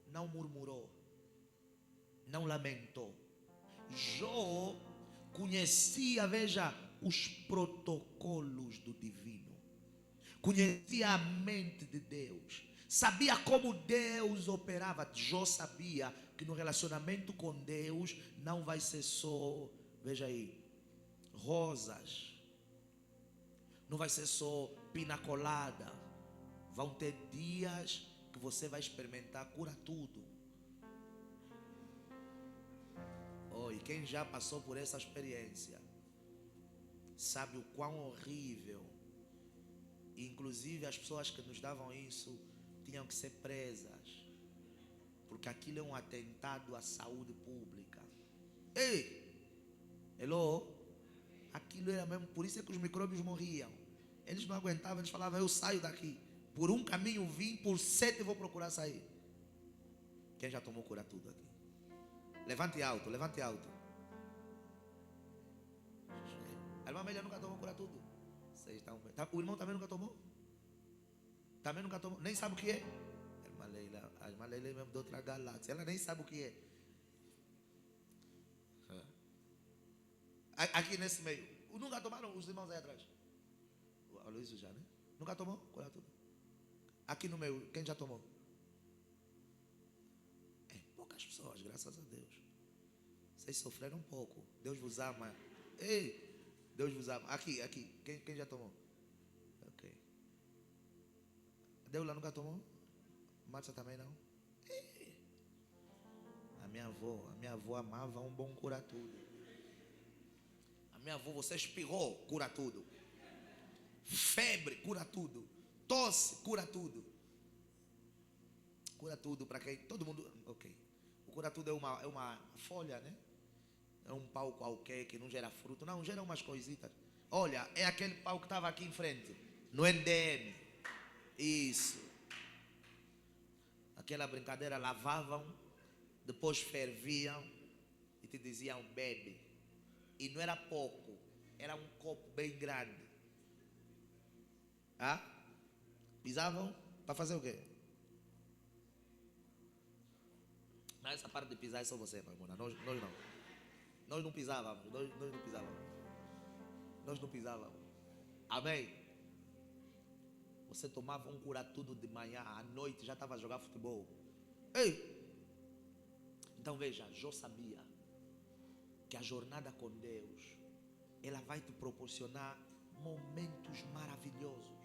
não murmurou, não lamentou. Jó conhecia, veja, os protocolos do divino, conhecia a mente de Deus, sabia como Deus operava. Jó sabia que no relacionamento com Deus não vai ser só, veja aí, rosas, não vai ser só pina colada. Vão ter dias que você vai experimentar cura tudo. Oh, e quem já passou por essa experiência sabe o quão horrível. Inclusive as pessoas que nos davam isso tinham que ser presas, porque aquilo é um atentado à saúde pública. Ei, hello? Aquilo era mesmo, por isso é que os micróbios morriam. Eles não aguentavam, eles falavam: eu saio daqui. Por um caminho vim, por 7 vou procurar sair. Quem já tomou cura tudo aqui? Levante alto, levante alto. A irmã Amélia nunca tomou cura tudo. Vocês estão... O irmão também nunca tomou? Também nunca tomou? Nem sabe o que é? A irmã Leila mesmo de outra galáxia. Ela nem sabe o que é. Aqui nesse meio. Nunca tomaram os irmãos aí atrás? O Aloysio já, né? Nunca tomou cura tudo? Aqui no meio, quem já tomou? Poucas pessoas, graças a Deus. Vocês sofreram um pouco. Deus vos ama. Ei, Deus vos ama. Aqui. Quem já tomou? Ok. Deula nunca tomou? Márcia também não? Ei. A minha avó amava um bom cura tudo. A minha avó, você espirrou, cura tudo. Febre, cura tudo. Tosse, cura tudo. Cura tudo para quem? Todo mundo. Ok. O cura tudo é uma folha, né? É um pau qualquer que não gera fruto. Não, gera umas coisitas. Olha, é aquele pau que estava aqui em frente, no NDM. Isso. Aquela brincadeira, lavavam, depois ferviam e te diziam: bebe. E não era pouco, era um copo bem grande. Ah? Pisavam para fazer o quê? Mas essa parte de pisar é só você, meu irmão. Nós não. Nós não pisávamos. Nós não pisávamos. Amém? Você tomava um cura tudo de manhã, à noite já estava a jogar futebol. Ei! Então veja, Jó sabia que a jornada com Deus, ela vai te proporcionar momentos maravilhosos,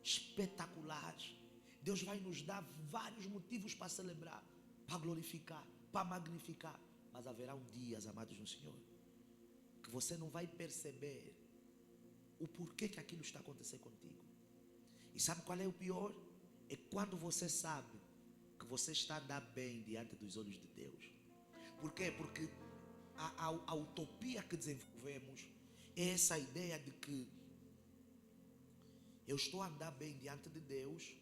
espetaculares. Deus vai nos dar vários motivos para celebrar, para glorificar, para magnificar. Mas haverá dias, amados no Senhor, que você não vai perceber o porquê que aquilo está acontecendo contigo. E sabe qual é o pior? É quando você sabe que você está a andar bem diante dos olhos de Deus. Por quê? Porque a utopia que desenvolvemos é essa ideia de que eu estou a andar bem diante de Deus,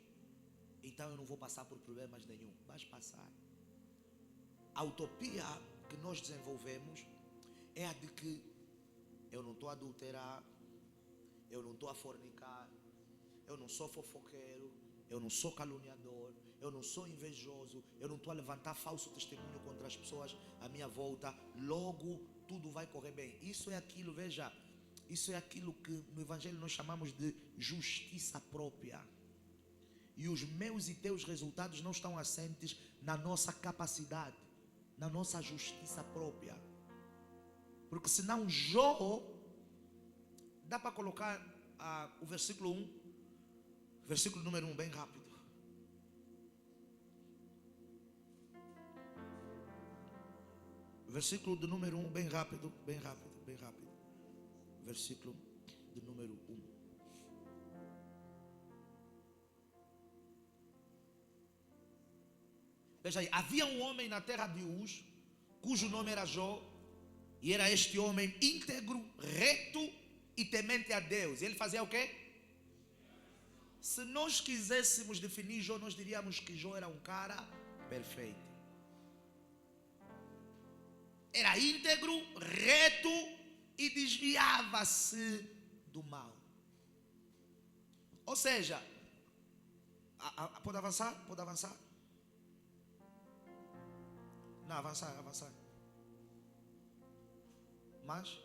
então eu não vou passar por problemas nenhum. Vais passar. A utopia que nós desenvolvemos é a de que eu não estou a adulterar, eu não estou a fornicar, eu não sou fofoqueiro, eu não sou caluniador, eu não sou invejoso, eu não estou a levantar falso testemunho contra as pessoas à minha volta, logo tudo vai correr bem. Isso é aquilo, veja, isso é aquilo que no Evangelho nós chamamos de justiça própria. E os meus e teus resultados não estão assentes na nossa capacidade, na nossa justiça própria. Porque senão Jó, dá para colocar o versículo 1, versículo número 1 bem rápido. Versículo de número 1, bem rápido, bem rápido, bem rápido. Versículo de número 1. Veja aí, havia um homem na terra de Uz, cujo nome era Jó, e era este homem íntegro, reto e temente a Deus. E ele fazia o quê? Se nós quiséssemos definir Jó, nós diríamos que Jó era um cara perfeito. Era íntegro, reto e desviava-se do mal. Ou seja, pode avançar? Pode avançar? Não, avançar, avançar. Mais?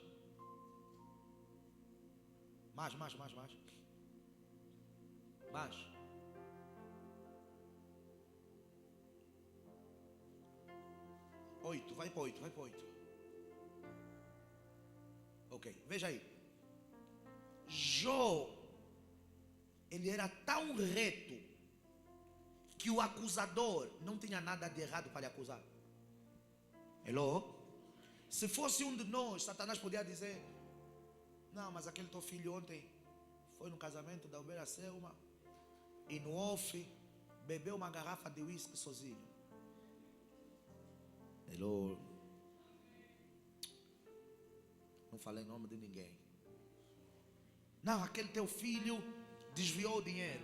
Mais. Mais. 8, vai para 8, vai para 8. Ok, veja aí. Jó, ele era tão reto que o acusador não tinha nada de errado para lhe acusar. Hello? Se fosse um de nós, Satanás podia dizer: não, mas aquele teu filho ontem foi no casamento da Obeira Selma e no off bebeu uma garrafa de uísque sozinho. Hello? Não falei em nome de ninguém. Não, aquele teu filho desviou o dinheiro,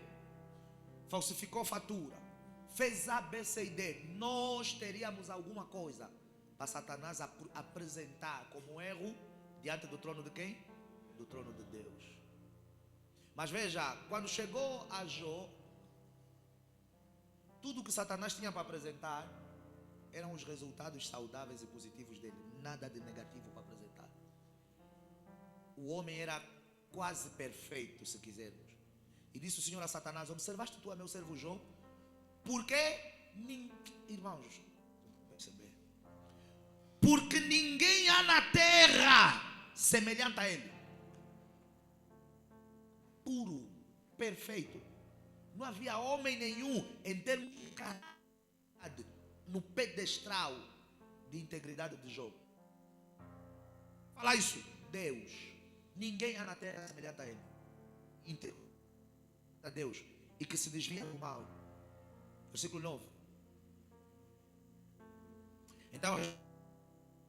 falsificou fatura, fez A, B, C e D. Nós teríamos alguma coisa para Satanás apresentar como erro diante do trono de quem? Do trono de Deus. Mas veja, quando chegou a Jó, tudo que Satanás tinha para apresentar eram os resultados saudáveis e positivos dele. Nada de negativo para apresentar. O homem era quase perfeito, se quisermos. E disse o Senhor a Satanás: observaste tu a meu servo Jó? Porque, irmãos, perceber? Porque ninguém há na terra semelhante a ele. Puro, perfeito. Não havia homem nenhum em termos de caráter no pedestral de integridade de Jó. Fala isso, Deus. Ninguém há na terra semelhante a ele. Íntegro a Deus e que se desvia do mal. Versículo 9. Então,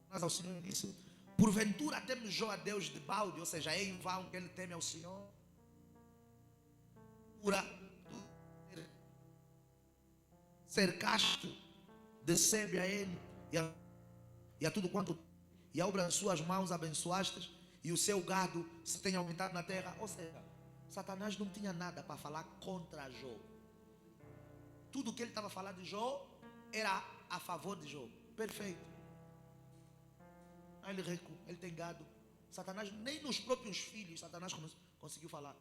mas ao Senhor disse: porventura teme Jó a Deus de balde, ou seja, é em vão que ele teme ao Senhor. Cercaste de sebe a ele e a tudo quanto, e a obra das suas mãos abençoaste, e o seu gado se tem aumentado na terra. Ou seja, Satanás não tinha nada para falar contra Jó. Tudo que ele estava falando de Jó era a favor de Jó. Perfeito. Ele é rico, ele tem gado. Satanás, nem nos próprios filhos Satanás conseguiu falar.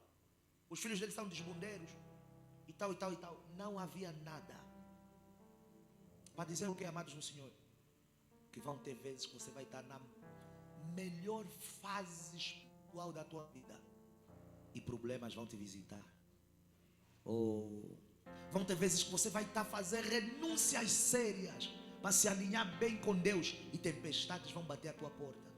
Os filhos dele são desbundeiros e tal e tal e tal. Não havia nada para dizer o que, amados no Senhor, que vão ter vezes que você vai estar na melhor fase espiritual da tua vida e problemas vão te visitar. Vão ter vezes que você vai estar fazendo renúncias sérias para se alinhar bem com Deus e tempestades vão bater a tua porta.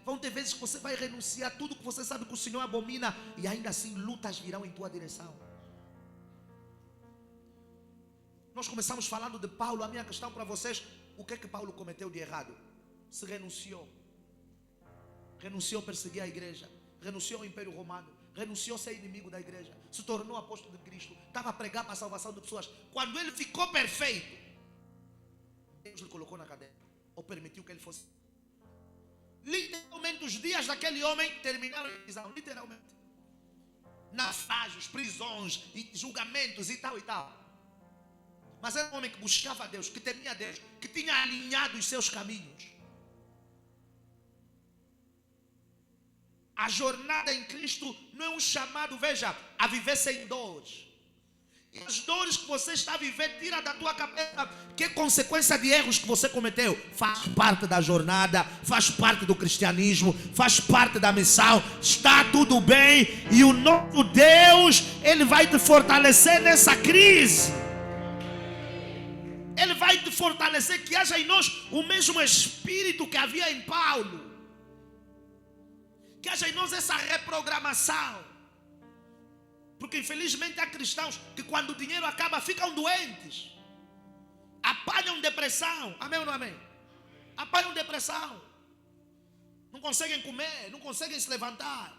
Vão ter vezes que você vai renunciar a tudo que você sabe que o Senhor abomina e ainda assim lutas virão em tua direção. Nós começamos falando de Paulo. A minha questão para vocês: o que é que Paulo cometeu de errado? Se renunciou. Renunciou a perseguir a igreja. Renunciou ao Império Romano. Renunciou a ser inimigo da igreja. Se tornou apóstolo de Cristo. Estava a pregar para a salvação de pessoas. Quando ele ficou perfeito, Deus lhe colocou na cadeia. Ou permitiu que ele fosse. Literalmente os dias daquele homem terminaram em prisão. Literalmente. Naufrágios, prisões, julgamentos e tal e tal. Mas era um homem que buscava a Deus, que temia a Deus, que tinha alinhado os seus caminhos. A jornada em Cristo não é um chamado, veja, a viver sem dores. E as dores que você está a viver, tira da tua cabeça que é consequência de erros que você cometeu. Faz parte da jornada, faz parte do cristianismo, faz parte da missão. Está tudo bem e o nosso Deus, Ele vai te fortalecer nessa crise. Ele vai te fortalecer, que haja em nós o mesmo espírito que havia em Paulo. Que haja em nós essa reprogramação. Porque infelizmente há cristãos que quando o dinheiro acaba ficam doentes. Apanham depressão. Amém ou não amém? Apanham depressão. Não conseguem comer, não conseguem se levantar.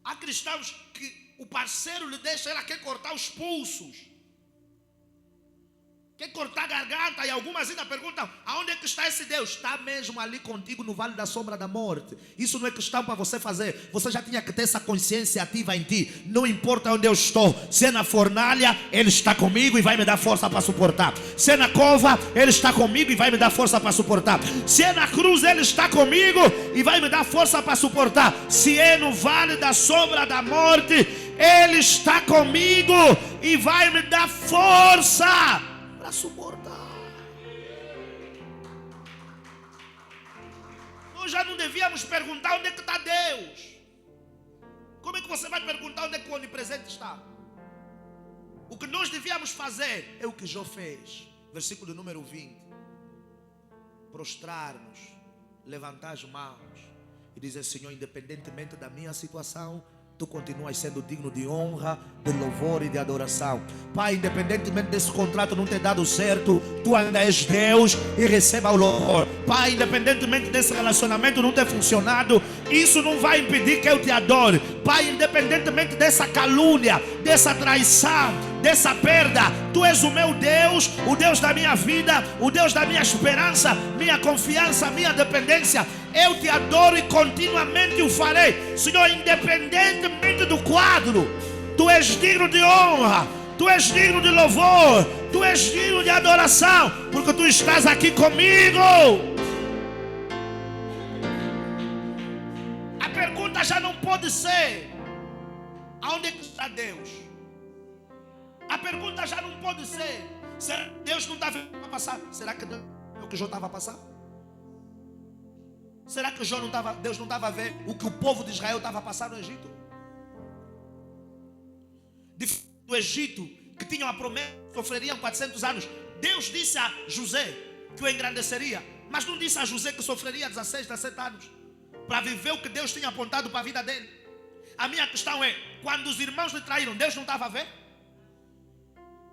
Há cristãos que o parceiro lhe deixa, ela quer cortar os pulsos, quer cortar a garganta, e algumas ainda perguntam: aonde é que está esse Deus? Está mesmo ali contigo no vale da sombra da morte. Isso não é questão para você fazer. Você já tinha que ter essa consciência ativa em ti. Não importa onde eu estou, se é na fornalha, Ele está comigo e vai me dar força para suportar. Se é na cova, Ele está comigo e vai me dar força para suportar. Se é na cruz, Ele está comigo e vai me dar força para suportar. Se é no vale da sombra da morte, Ele está comigo e vai me dar força para suportar. Nós já não devíamos perguntar onde é que está Deus. Como é que você vai perguntar onde é que o onipresente está? O que nós devíamos fazer é o que Jó fez. Versículo número 20. Prostrar-nos, levantar as mãos e dizer: Senhor, independentemente da minha situação, Tu continuas sendo digno de honra, de louvor e de adoração. Pai, independentemente desse contrato não ter dado certo, Tu ainda és Deus e receba o louvor. Pai, independentemente desse relacionamento não ter funcionado, isso não vai impedir que eu te adore. Pai, independentemente dessa calúnia, dessa traição, dessa perda, Tu és o meu Deus, o Deus da minha vida, o Deus da minha esperança, minha confiança, minha dependência. Eu te adoro e continuamente o farei. Senhor, independentemente do quadro, Tu és digno de honra, Tu és digno de louvor, Tu és digno de adoração, porque Tu estás aqui comigo. A pergunta já não pode ser: aonde é que está Deus? A pergunta já não pode ser: será que Deus não está vendo para passar? Será que Deus é o que Jó estava a passar? Será que Deus não estava a ver o que o povo de Israel estava a passar no Egito? Do Egito, que tinham a promessa que sofreriam 400 anos. Deus disse a José que o engrandeceria, mas não disse a José que sofreria 16, 17 anos para viver o que Deus tinha apontado para a vida dele. A minha questão é: quando os irmãos lhe traíram, Deus não estava a ver?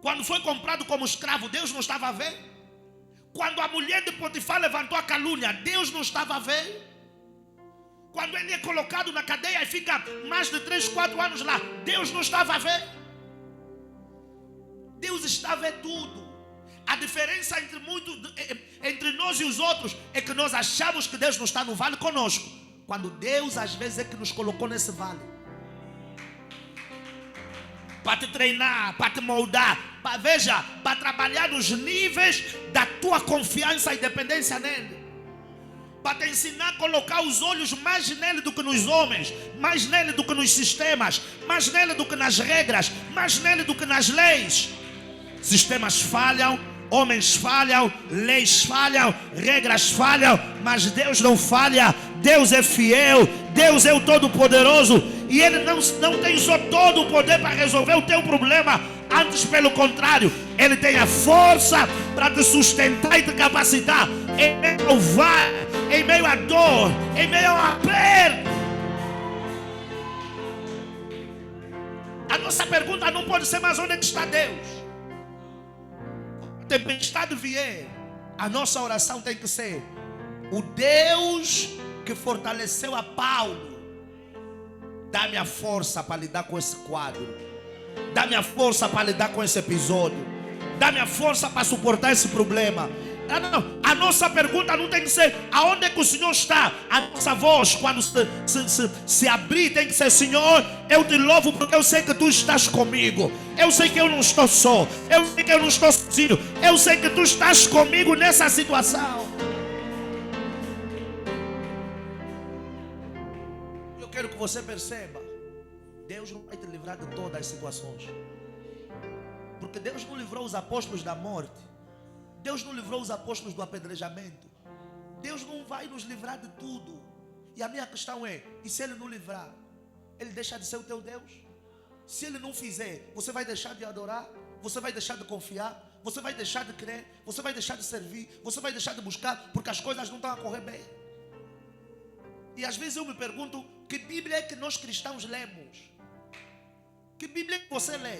Quando foi comprado como escravo, Deus não estava a ver? Quando a mulher de Potifar levantou a calúnia, Deus não estava a ver? Quando ele é colocado na cadeia e fica mais de 3, 4 anos lá, Deus não estava a ver? Deus está a ver tudo. A diferença entre nós e os outros é que nós achamos que Deus não está no vale conosco, quando Deus às vezes é que nos colocou nesse vale para te treinar, para te moldar, para trabalhar nos níveis da tua confiança e dependência nele, para te ensinar a colocar os olhos mais nele do que nos homens, mais nele do que nos sistemas, mais nele do que nas regras, mais nele do que nas leis. Sistemas falham, homens falham, leis falham, regras falham, mas Deus não falha. Deus é fiel, Deus é o Todo-Poderoso, e Ele não tem só todo o poder para resolver o teu problema. Antes, pelo contrário, Ele tem a força para te sustentar e te capacitar em meio ao vale, em meio à dor, em meio ao aperto. A nossa pergunta não pode ser: mas onde é que está Deus? Quando a tempestade vier, a nossa oração tem que ser: o Deus que fortaleceu a Paulo, dá-me a força para lidar com esse quadro, dá-me a força para lidar com esse episódio, dá-me a força para suportar esse problema. Não. A nossa pergunta não tem que ser: aonde é que o Senhor está? A nossa voz, quando se abrir, tem que ser: Senhor, eu te louvo porque eu sei que Tu estás comigo. Eu sei que eu não estou só. Eu sei que eu não estou sozinho. Eu sei que Tu estás comigo nessa situação. Eu quero que você perceba: Deus não vai te livrar de todas as situações, porque Deus não livrou os apóstolos da morte. Deus não livrou os apóstolos do apedrejamento. Deus não vai nos livrar de tudo. E a minha questão é: e se Ele não livrar, Ele deixa de ser o teu Deus? Se Ele não fizer, você vai deixar de adorar, você vai deixar de confiar, você vai deixar de crer, você vai deixar de servir, você vai deixar de buscar, porque as coisas não estão a correr bem. E às vezes eu me pergunto, que Bíblia é que nós cristãos lemos? Que Bíblia é que você lê?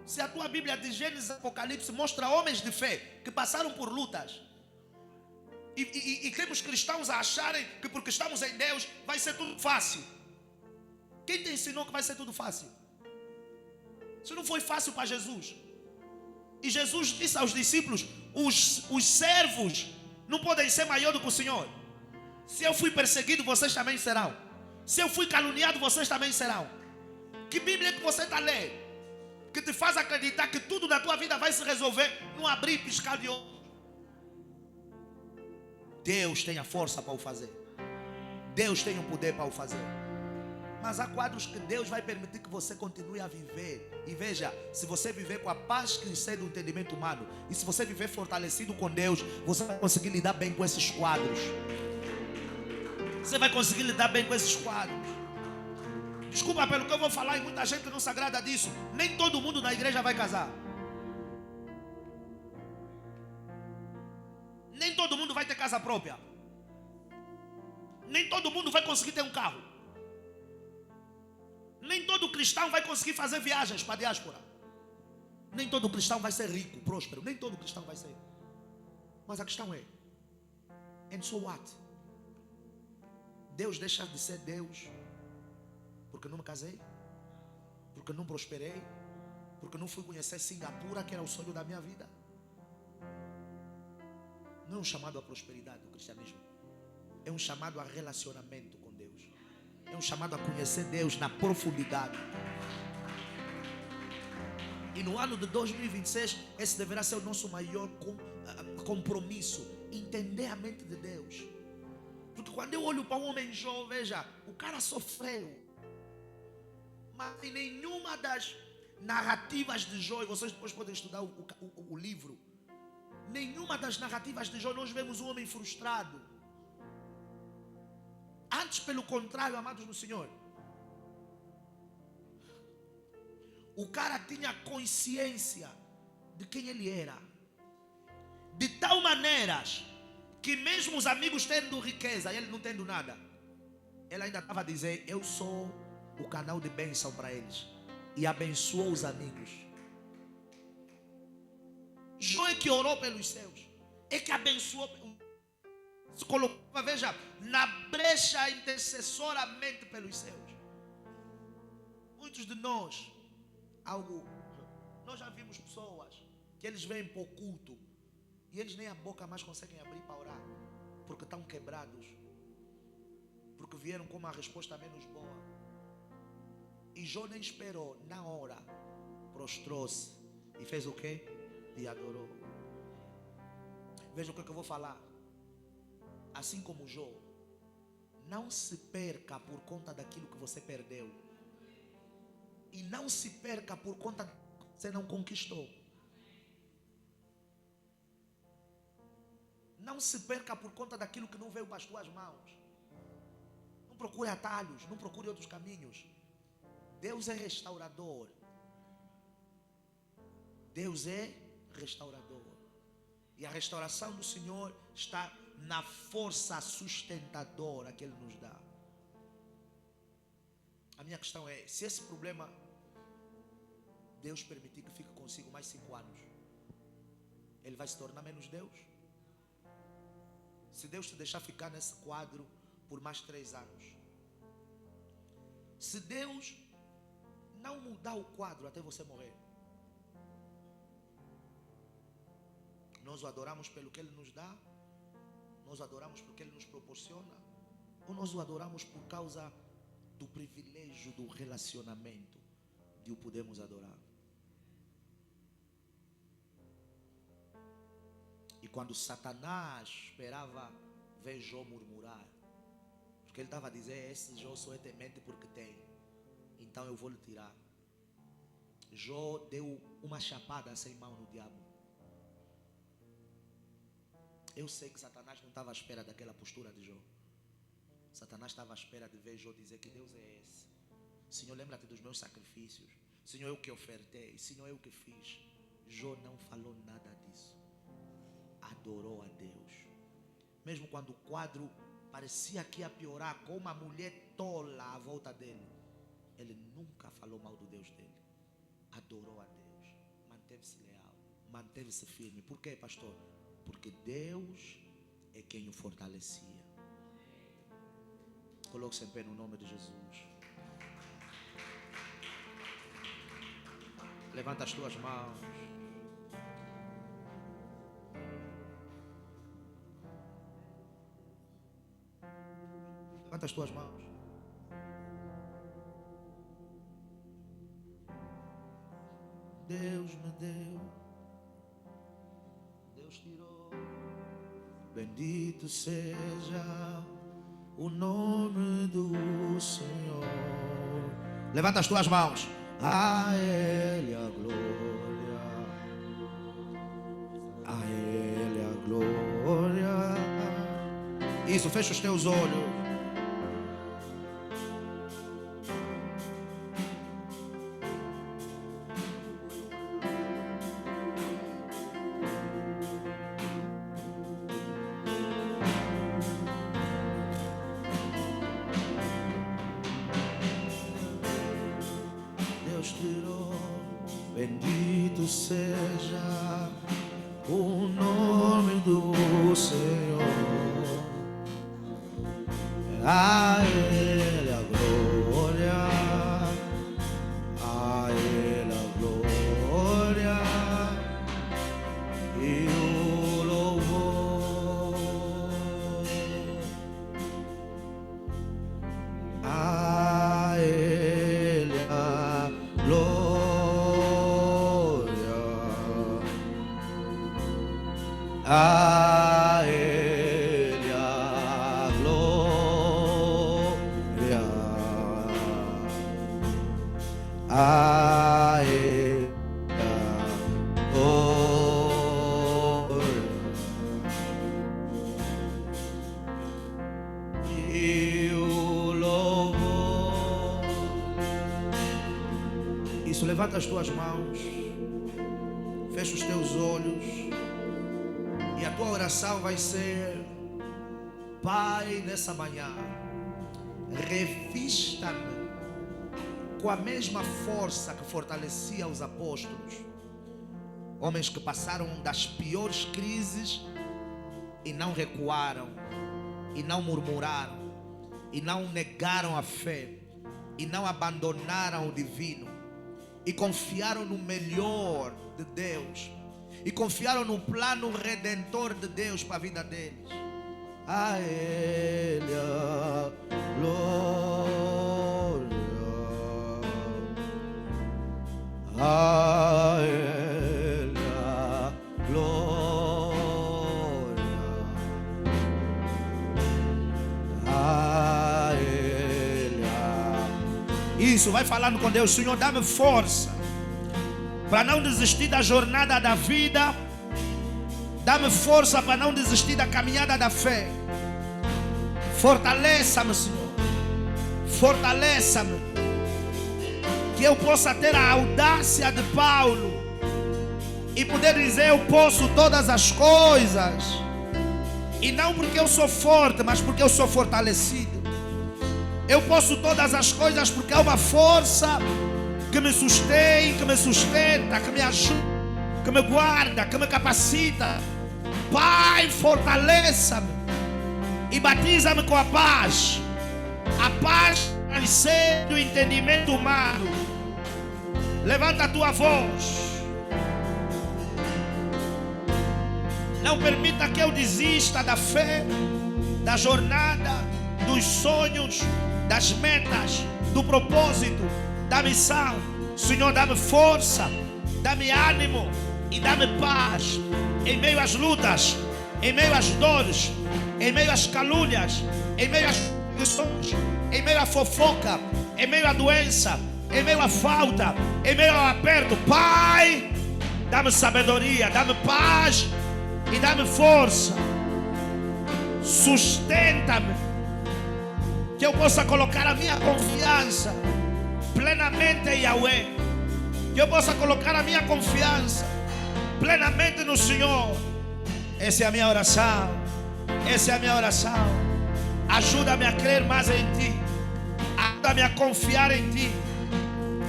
Se a tua Bíblia de Gênesis e Apocalipse mostra homens de fé que passaram por lutas, e temos cristãos a acharem que porque estamos em Deus vai ser tudo fácil. Quem te ensinou que vai ser tudo fácil? Isso não foi fácil para Jesus. E Jesus disse aos discípulos, os servos não podem ser maior do que o Senhor. Se eu fui perseguido, vocês também serão. Se eu fui caluniado, vocês também serão. Que Bíblia que você está lendo? Que te faz acreditar que tudo na tua vida vai se resolver num abrir e piscar de olhos. Deus tem a força para o fazer. Deus tem o poder para o fazer. Mas há quadros que Deus vai permitir que você continue a viver. E veja, se você viver com a paz que excede o entendimento humano, e se você viver fortalecido com Deus, você vai conseguir lidar bem com esses quadros. Você vai conseguir lidar bem com esses quadros. Desculpa pelo que eu vou falar, e muita gente não se agrada disso. Nem todo mundo na igreja vai casar. Nem todo mundo vai ter casa própria. Nem todo mundo vai conseguir ter um carro. Nem todo cristão vai conseguir fazer viagens para a diáspora. Nem todo cristão vai ser rico, próspero. Nem todo cristão vai ser. Mas a questão é, and so what? Deus deixa de ser Deus porque não me casei, porque não prosperei, porque não fui conhecer Singapura, que era o sonho da minha vida. Não é um chamado à prosperidade do cristianismo. É um chamado a relacionamento com Deus. É um chamado a conhecer Deus na profundidade. E no ano de 2026, esse deverá ser o nosso maior compromisso. Entender a mente de Deus. Porque quando eu olho para um homem jovem, veja, o cara sofreu. Mas em nenhuma das narrativas de Jó, e vocês depois podem estudar o livro, nenhuma das narrativas de Jó nós vemos um homem frustrado. Antes, pelo contrário, amados no Senhor, o cara tinha consciência de quem ele era, de tal maneira que mesmo os amigos tendo riqueza e ele não tendo nada, ele ainda estava a dizer, eu sou o canal de bênção para eles, e abençoou os amigos. Jó é que orou pelos seus, é que abençoou, se colocava, veja, na brecha intercessoramente pelos seus. Muitos de nós, nós já vimos pessoas que eles vêm para o culto e eles nem a boca mais conseguem abrir para orar, porque estão quebrados, porque vieram com uma resposta menos boa. E Jó nem esperou, na hora prostrou-se e fez o quê? E adorou. Veja o que eu vou falar. Assim como Jó, não se perca por conta daquilo que você perdeu. E não se perca por conta do que você não conquistou. Não se perca por conta daquilo que não veio para as tuas mãos. Não procure atalhos, não procure outros caminhos. Deus é restaurador. Deus é restaurador. E a restauração do Senhor está na força sustentadora que Ele nos dá. A minha questão é, se esse problema Deus permitir que fique consigo mais 5 anos, ele vai se tornar menos Deus? Se Deus te deixar ficar nesse quadro por mais 3 anos, se Deus não mudar o quadro até você morrer, nós o adoramos pelo que Ele nos dá? Nós o adoramos porque Ele nos proporciona? Ou nós o adoramos por causa do privilégio do relacionamento, de o podermos adorar? E quando Satanás esperava ver Jó murmurar, porque ele estava a dizer, esse Jó só é temente porque tem, então eu vou lhe tirar. Jó deu uma chapada sem mão no diabo. Eu sei que Satanás não estava à espera daquela postura de Jó. Satanás estava à espera de ver Jó dizer que Deus é esse. Senhor, lembra-te dos meus sacrifícios. Senhor, eu que ofertei. Senhor, eu que fiz. Jó não falou nada disso. Adorou a Deus. Mesmo quando o quadro parecia que ia piorar, com uma mulher tola à volta dele, ele nunca falou mal do Deus dele. Adorou a Deus. Manteve-se leal. Manteve-se firme. Por quê, pastor? Porque Deus é quem o fortalecia. Coloque-se em pé no nome de Jesus. Levanta as tuas mãos. Levanta as tuas mãos. Deus me deu, Deus tirou. Bendito seja o nome do Senhor. Levanta as tuas mãos. A Ele a glória, a Ele a glória. Isso, fecha os teus olhos. Bendito seja o nome do Senhor. A Ele a glória, a Ele a glória e o louvor. A Ele a glória. A Ele a glória, a Ele a glória e o louvor. Isso, levanta as tuas mãos, fecha os teus olhos. E a tua oração vai ser: Pai, nessa manhã, revista-me com a mesma força que fortalecia os apóstolos, homens que passaram das piores crises e não recuaram, e não murmuraram, e não negaram a fé, e não abandonaram o divino, e confiaram no melhor de Deus, e confiaram no plano redentor de Deus para a vida deles. A Ele a glória, a Ele a glória, a Ele a... Isso, vai falando com Deus. Senhor, dá-me força para não desistir da jornada da vida. Dá-me força para não desistir da caminhada da fé. Fortaleça-me, Senhor. Fortaleça-me. Que eu possa ter a audácia de Paulo e poder dizer: eu posso todas as coisas. E não porque eu sou forte, mas porque eu sou fortalecido. Eu posso todas as coisas porque é uma força que me sustém, que me sustenta, que me ajuda, que me guarda, que me capacita. Pai, fortaleça-me e batiza-me com a paz. A paz vai ser do entendimento humano. Levanta a tua voz. Não permita que eu desista da fé, da jornada, dos sonhos, das metas, do propósito, da missão. Senhor, dá-me força, dá-me ânimo e dá-me paz em meio às lutas, em meio às dores, em meio às calúnias, em meio às questões, em meio à fofoca, em meio à doença, em meio à falta, em meio ao aperto. Pai, dá-me sabedoria, dá-me paz e dá-me força. Sustenta-me, que eu possa colocar a minha confiança plenamente em Yahweh. Que eu possa colocar a minha confiança plenamente no Senhor. Essa é a minha oração. Essa é a minha oração. Ajuda-me a crer mais em Ti. Ajuda-me a confiar em Ti.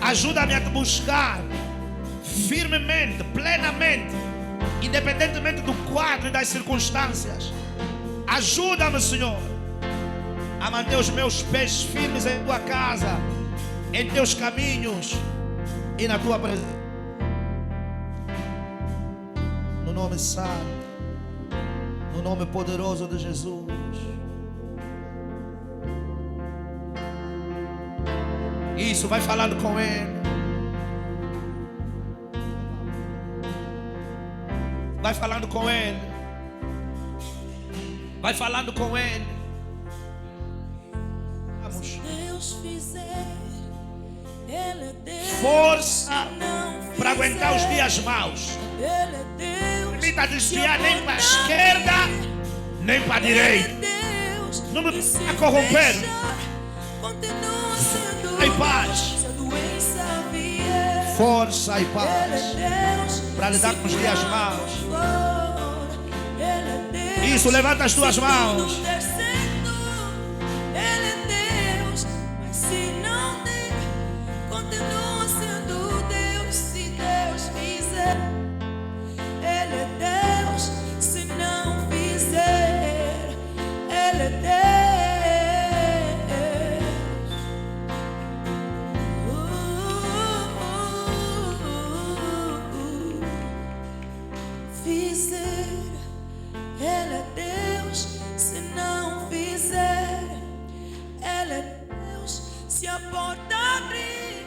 Ajuda-me a Te buscar firmemente, plenamente, independentemente do quadro e das circunstâncias. Ajuda-me, Senhor, a manter os meus pés firmes em Tua casa, em Teus caminhos e na Tua presença. No nome santo, no nome poderoso de Jesus. Isso, vai falando com Ele. Vai falando com Ele. Vai falando com Ele. Vamos. Deus fizer, Ele é Deus. Força para aguentar os dias maus. Ele é Deus. Não permita desviar nem para a esquerda, nem para a direita. Deus. Não me permita corromper. Continua sendo Em paz. Se a doença vier, Força e Ele paz é Deus. para lidar com os dias maus. Ele é Deus. Isso, levanta as tuas Se mãos. tudo der certo, Ele é Deus. Mas se não der, continua sendo Deus. Se Deus fizer, Ele é Deus. Se não fizer, Ele é Deus. Fizer, Ele é Deus. Se não fizer, Ele é Deus. Se a porta abrir,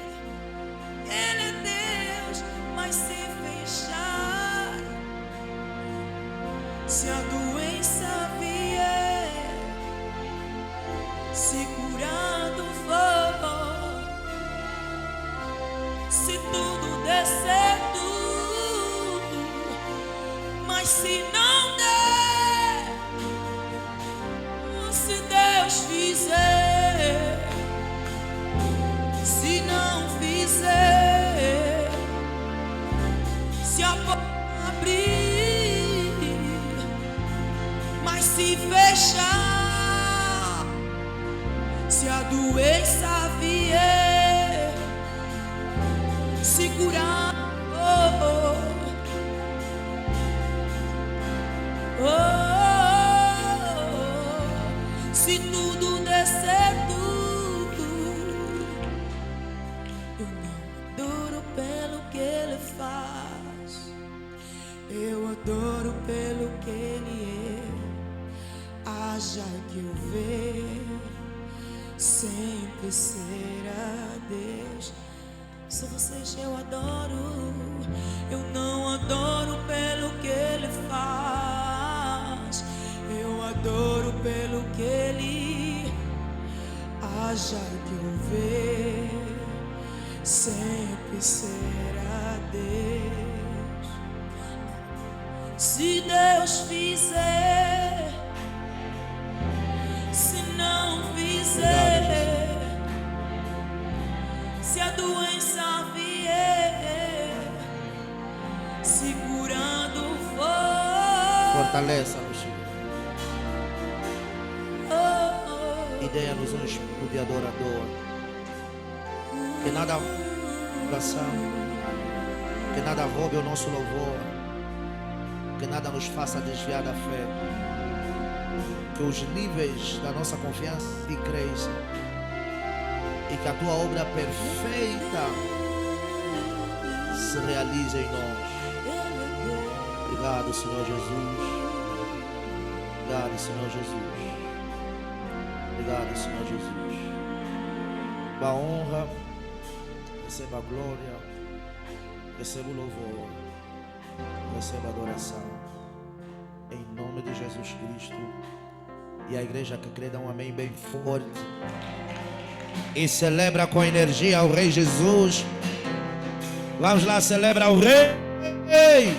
Ele é Deus. Mas se fechar, se a doença vier, se curado for, se tudo der certo, mas se não der, se Deus fizer, se não fizer, se a porta abrir, mas se fechar, se a doença vier, se curar, se tudo der certo, eu não adoro pelo que Ele faz, eu adoro pelo que Ele é. Haja que eu ver, sempre será Deus. Só vocês eu adoro, eu não adoro pelo que Ele faz, eu adoro pelo que Ele. Haja que eu ver, sempre será Deus. Se Deus fizer, se não fizer, se a doença vier, se curando for, Fortaleça-nos, Senhor. E dê-nos um espírito de adorador. Que nada oração, que nada roube o nosso louvor, que nada nos faça desviar da fé. Que os níveis da nossa confiança te cresçam e que a tua obra perfeita se realize em nós. Obrigado, Senhor Jesus. Obrigado, Senhor Jesus. Obrigado, Senhor Jesus. A honra, receba a glória, receba o louvor, receba a adoração. Em nome de Jesus Cristo. E a igreja que crê dá um amém bem forte. E celebra com energia o Rei Jesus. Vamos lá, celebra o Rei.